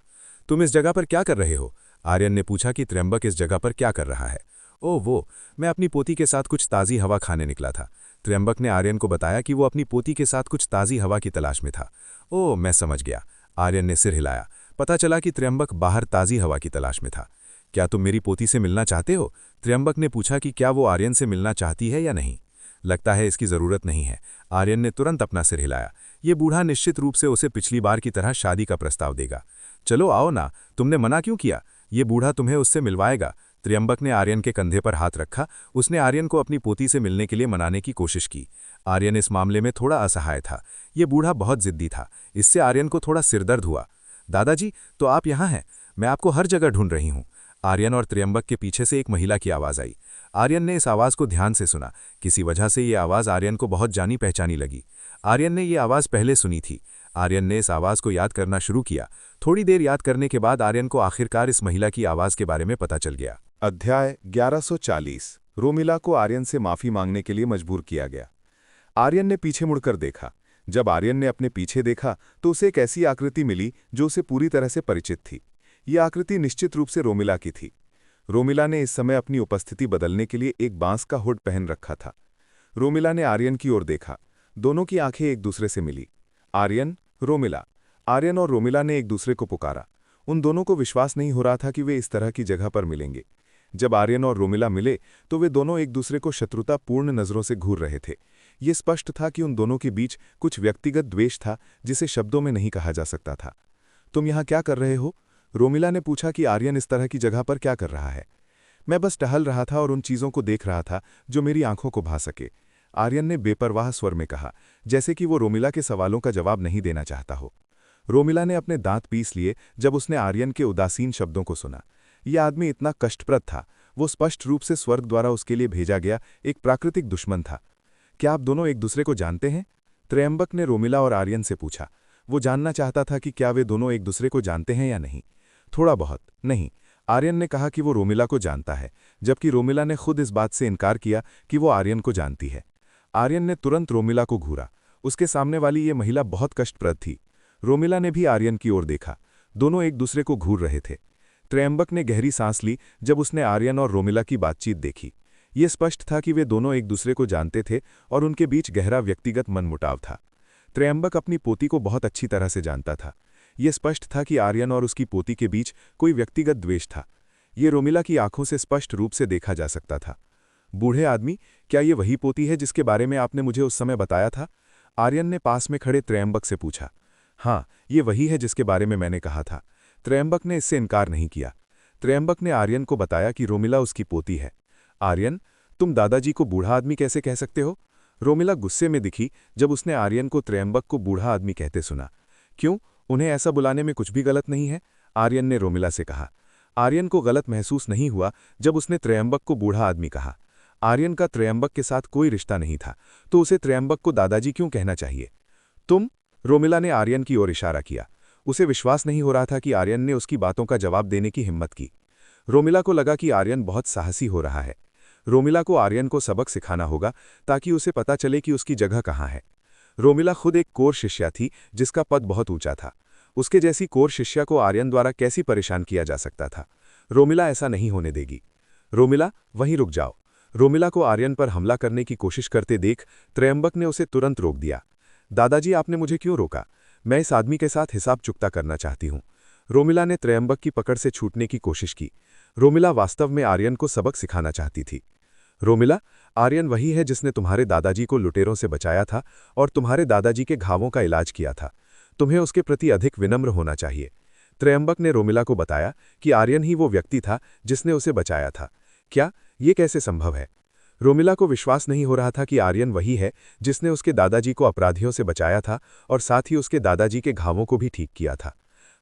तुम इस जगह पर क्या कर रहे हो? आर्यन ने पूछा कि त्र्यंबक इस जगह पर क्या कर रहा है। ओह, मैं अपनी पोती के साथ कुछ ताज़ी हवा खाने निकला था। त्र्यंबक ने आर्यन को बताया कि वो अपनी पोती के साथ कुछ ताज़ी हवा की तलाश में था। ओह, मैं समझ गया। आर्यन ने सिर हिलाया। पता चला कि त्र्यंबक बाहर ताज़ी हवा की तलाश में था। क्या तुम मेरी पोती से मिलना चाहते हो? त्र्यंबक ने पूछा कि क्या वो आर्यन से मिलना चाहती है या नहीं। लगता है इसकी ज़रूरत नहीं है। आर्यन ने तुरंत अपना सिर हिलाया। ये बूढ़ा निश्चित रूप से उसे पिछली बार की तरह शादी का प्रस्ताव देगा। चलो आओ ना, तुमने मना क्यों किया? ये बूढ़ा तुम्हें उससे मिलवाएगा। त्र्यंबक ने आर्यन के कंधे पर हाथ रखा। उसने आर्यन को अपनी पोती से मिलने के लिए मनाने की कोशिश की। आर्यन इस मामले में थोड़ा असहाय था। ये बूढ़ा बहुत जिद्दी था। इससे आर्यन को थोड़ा सिरदर्द हुआ। दादाजी, तो आप यहाँ हैं? मैं आपको हर जगह ढूंढ रही हूँ। आर्यन और त्र्यंबक के पीछे से एक महिला की आवाज़ आई। आर्यन ने इस आवाज़ को ध्यान से सुना। किसी वजह से ये आवाज़ आर्यन को बहुत जानी पहचानी लगी। आर्यन ने ये आवाज़ पहले सुनी थी। आर्यन ने इस आवाज़ को याद करना शुरू किया। थोड़ी देर याद करने के बाद आर्यन को आखिरकार इस महिला की आवाज़ के बारे में पता चल गया। अध्याय 1140। रोमिला को आर्यन से माफी मांगने के लिए मजबूर किया गया। आर्यन ने पीछे मुड़कर देखा। जब आर्यन ने अपने पीछे देखा तो उसे एक ऐसी आकृति मिली जो उसे पूरी तरह से परिचित थी। यह आकृति निश्चित रूप से रोमिला की थी। रोमिला ने इस समय अपनी उपस्थिति बदलने के लिए एक बांस का हुड पहन रखा था। रोमिला ने आर्यन की ओर देखा। दोनों की आंखें एक दूसरे से मिली। आर्यन, रोमिला। आर्यन और रोमिला ने एक दूसरे को पुकारा। उन दोनों को विश्वास नहीं हो रहा था कि वे इस तरह की जगह पर मिलेंगे। जब आर्यन और रोमिला मिले तो वे दोनों एक दूसरे को शत्रुतापूर्ण नजरों से घूर रहे थे। ये स्पष्ट था कि उन दोनों के बीच कुछ व्यक्तिगत द्वेष था जिसे शब्दों में नहीं कहा जा सकता था। तुम यहाँ क्या कर रहे हो? रोमिला ने पूछा कि आर्यन इस तरह की जगह पर क्या कर रहा है। मैं बस टहल रहा था और उन चीज़ों को देख रहा था जो मेरी आंखों को भा सके, आर्यन ने बेपरवाह स्वर में कहा, जैसे कि वो रोमिला के सवालों का जवाब नहीं देना चाहता हो। रोमिला ने अपने दांत पीस लिए जब उसने आर्यन के उदासीन शब्दों को सुना। यह आदमी इतना कष्टप्रद था। वो स्पष्ट रूप से स्वर्ग द्वारा उसके लिए भेजा गया एक प्राकृतिक दुश्मन था। क्या आप दोनों एक दूसरे को जानते हैं? त्र्यंबक ने रोमिला और आर्यन से पूछा। वो जानना चाहता था कि क्या वे दोनों एक दूसरे को जानते हैं या नहीं। थोड़ा बहुत नहीं। आर्यन ने कहा कि वो रोमिला को जानता है, जबकि रोमिला ने खुद इस बात से इनकार किया कि वो आर्यन को जानती है। आर्यन ने तुरंत रोमिला को घूरा। उसके सामने वाली ये महिला बहुत कष्टप्रद थी। रोमिला ने भी आर्यन की ओर देखा। दोनों एक दूसरे को घूर रहे थे। त्रयंबक ने गहरी सांस ली जब उसने आर्यन और रोमिला की बातचीत देखी। ये स्पष्ट था कि वे दोनों एक दूसरे को जानते थे और उनके बीच गहरा व्यक्तिगत मनमुटाव था। त्रयंबक अपनी पोती को बहुत अच्छी तरह से जानता था। ये स्पष्ट था कि आर्यन और उसकी पोती के बीच कोई व्यक्तिगत द्वेष था। ये रोमिला की आंखों से स्पष्ट रूप से देखा जा सकता था। बूढ़े आदमी, क्या ये वही पोती है जिसके बारे में आपने मुझे उस समय बताया था? आर्यन ने पास में खड़े त्रयंबक से पूछा। हाँ, ये वही है जिसके बारे में मैंने कहा था। त्रयंबक ने इससे इनकार नहीं किया। त्रयंबक ने आर्यन को बताया कि रोमिला उसकी पोती है। आर्यन, तुम दादाजी को बूढ़ा आदमी कैसे कह सकते हो? रोमिला गुस्से में दिखी जब उसने आर्यन को त्रयंबक को बूढ़ा आदमी कहते सुना। क्यों, उन्हें ऐसा बुलाने में कुछ भी गलत नहीं है? आर्यन ने रोमिला से कहा। आर्यन को गलत महसूस नहीं हुआ जब उसने त्रयंबक को बूढ़ा आदमी कहा। आर्यन का त्रयंबक के साथ कोई रिश्ता नहीं था, तो उसे त्रयंबक को दादाजी क्यों कहना चाहिए? तुम? रोमिला ने आर्यन की ओर इशारा किया। उसे विश्वास नहीं हो रहा था कि आर्यन ने उसकी बातों का जवाब देने की हिम्मत की। रोमिला को लगा कि आर्यन बहुत साहसी हो रहा है। रोमिला को आर्यन को सबक सिखाना होगा ताकि उसे पता चले कि उसकी जगह कहाँ है। रोमिला खुद एक कोर शिष्या थी जिसका पद बहुत ऊंचा था। उसके जैसी कोर शिष्या को आर्यन द्वारा कैसे परेशान किया जा सकता था? रोमिला ऐसा नहीं होने देगी। रोमिला, वहीं रुक जाओ। रोमिला को आर्यन पर हमला करने की कोशिश करते देख त्रयंबक ने उसे तुरंत रोक दिया। दादाजी, आपने मुझे क्यों रोका? मैं इस आदमी के साथ हिसाब चुकता करना चाहती हूँ। रोमिला ने त्रयंबक की पकड़ से छूटने की कोशिश की। रोमिला वास्तव में आर्यन को सबक सिखाना चाहती थी। रोमिला, आर्यन वही है जिसने तुम्हारे दादाजी को लुटेरों से बचाया था और तुम्हारे दादाजी के घावों का इलाज किया था। तुम्हें उसके प्रति अधिक विनम्र होना चाहिए। त्रयंबक ने रोमिला को बताया कि आर्यन ही वो व्यक्ति था जिसने उसे बचाया था। क्या ये कैसे संभव है? रोमिला को विश्वास नहीं हो रहा था कि आर्यन वही है जिसने उसके दादाजी को अपराधियों से बचाया था और साथ ही उसके दादाजी के घावों को भी ठीक किया था।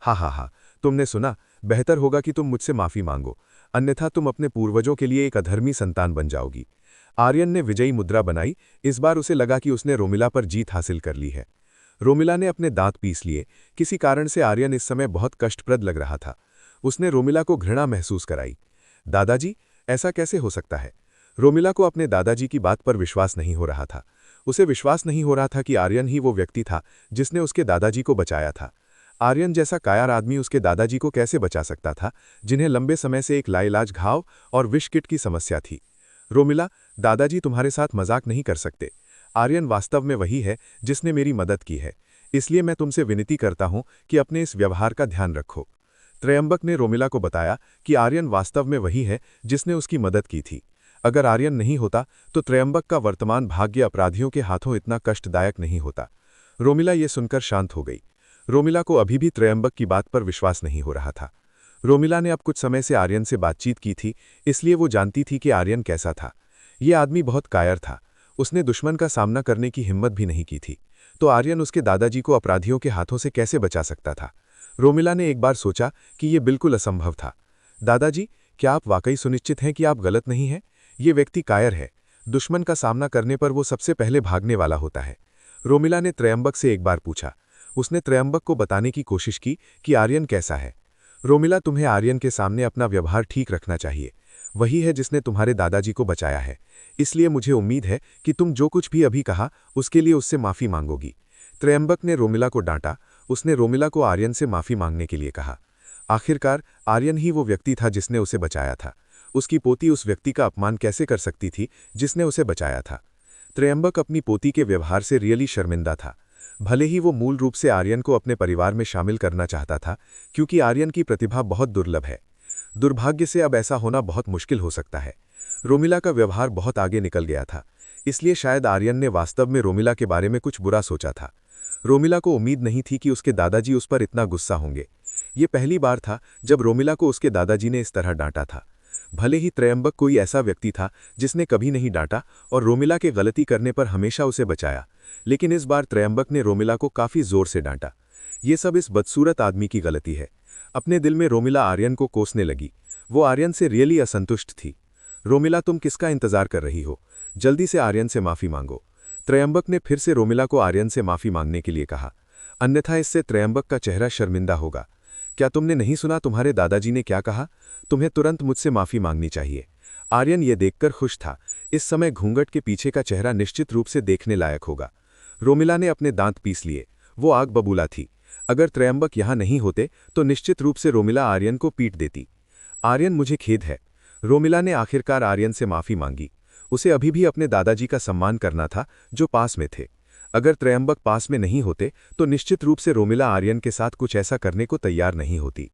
हा, तुमने सुना, बेहतर होगा कि तुम मुझसे माफी मांगो, अन्यथा तुम अपने पूर्वजों के लिए एक अधर्मी संतान बन जाओगी। आर्यन ने विजयी मुद्रा बनाई। इस बार उसे लगा कि उसने रोमिला पर जीत हासिल कर ली है। रोमिला ने अपने दांत पीस लिए। किसी कारण से आर्यन इस समय बहुत कष्टप्रद लग रहा था। उसने रोमिला को घृणा महसूस कराई। दादाजी, ऐसा कैसे हो सकता है? रोमिला को अपने दादाजी की बात पर विश्वास नहीं हो रहा था। उसे विश्वास नहीं हो रहा था कि आर्यन ही वो व्यक्ति था जिसने उसके दादाजी को बचाया था। आर्यन जैसा कायर आदमी उसके दादाजी को कैसे बचा सकता था, जिन्हें लंबे समय से एक लाइलाज घाव और विषकिट की समस्या थी? रोमिला, दादाजी तुम्हारे साथ मजाक नहीं कर सकते। आर्यन वास्तव में वही है जिसने मेरी मदद की है, इसलिए मैं तुमसे विनती करता हूं कि अपने इस व्यवहार का ध्यान रखो। त्रयंबक ने रोमिला को बताया कि आर्यन वास्तव में वही है जिसने उसकी मदद की थी। अगर आर्यन नहीं होता तो त्रयंबक का वर्तमान भाग्य अपराधियों के हाथों इतना कष्टदायक नहीं होता। रोमिला ये सुनकर शांत हो गई। रोमिला को अभी भी त्रयंबक की बात पर विश्वास नहीं हो रहा था। रोमिला ने अब कुछ समय से आर्यन से बातचीत की थी, इसलिए वो जानती थी कि आर्यन कैसा था। ये आदमी बहुत कायर था। उसने दुश्मन का सामना करने की हिम्मत भी नहीं की थी, तो आर्यन उसके दादाजी को अपराधियों के हाथों से कैसे बचा सकता था? रोमिला ने एक बार सोचा कि यह बिल्कुल असंभव था। दादाजी, क्या आप वाकई सुनिश्चित हैं कि आप गलत नहीं हैं? ये व्यक्ति कायर है। दुश्मन का सामना करने पर वो सबसे पहले भागने वाला होता है। रोमिला ने त्रयंबक से एक बार पूछा। उसने त्रयंबक को बताने की कोशिश की कि आर्यन कैसा है। रोमिला, तुम्हें आर्यन के सामने अपना व्यवहार ठीक रखना चाहिए। वही है जिसने तुम्हारे दादाजी को बचाया है, इसलिए मुझे उम्मीद है कि तुम जो कुछ भी अभी कहा उसके लिए उससे माफी मांगोगी। त्रयंबक ने रोमिला को डांटा। उसने रोमिला को आर्यन से माफी मांगने के लिए कहा। आखिरकार आर्यन ही वो व्यक्ति था जिसने उसे बचाया था। उसकी पोती उस व्यक्ति का अपमान कैसे कर सकती थी जिसने उसे बचाया था? त्रयंबक अपनी पोती के व्यवहार से रियली शर्मिंदा था। भले ही वो मूल रूप से आर्यन को अपने परिवार में शामिल करना चाहता था, क्योंकि आर्यन की प्रतिभा बहुत दुर्लभ है। दुर्भाग्य से अब ऐसा होना बहुत मुश्किल हो सकता है। रोमिला का व्यवहार बहुत आगे निकल गया था, इसलिए शायद आर्यन ने वास्तव में रोमिला के बारे में कुछ बुरा सोचा था। रोमिला को उम्मीद नहीं थी कि उसके दादाजी उस पर इतना गुस्सा होंगे। ये पहली बार था जब रोमिला को उसके दादाजी ने इस तरह डांटा था। भले ही त्रयंबक कोई ऐसा व्यक्ति था जिसने कभी नहीं डांटा और रोमिला के गलती करने पर हमेशा उसे बचाया, लेकिन इस बार त्रयंबक ने रोमिला को काफी जोर से डांटा। ये सब इस बदसूरत आदमी की गलती है। अपने दिल में रोमिला आर्यन को कोसने लगी। वो आर्यन से रियली असंतुष्ट थी। रोमिला, तुम किसका इंतजार कर रही हो? जल्दी से आर्यन से माफी मांगो। त्रयंबक ने फिर से रोमिला को आर्यन से माफी मांगने के लिए कहा, अन्यथा इससे त्रयंबक का चेहरा शर्मिंदा होगा। क्या तुमने नहीं सुना तुम्हारे दादाजी ने क्या कहा? तुम्हें तुरंत मुझसे माफी मांगनी चाहिए। आर्यन ये देखकर खुश था। इस समय घूंघट के पीछे का चेहरा निश्चित रूप से देखने लायक होगा। रोमिला ने अपने दांत पीस लिए। वो आग बबूला थी। अगर त्रयंबक यहाँ नहीं होते तो निश्चित रूप से रोमिला आर्यन को पीट देती। आर्यन, मुझे खेद है। रोमिला ने आखिरकार आर्यन से माफी मांगी। उसे अभी भी अपने दादाजी का सम्मान करना था, जो पास में थे। अगर त्रयंबक पास में नहीं होते तो निश्चित रूप से रोमिला आर्यन के साथ कुछ ऐसा करने को तैयार नहीं होती।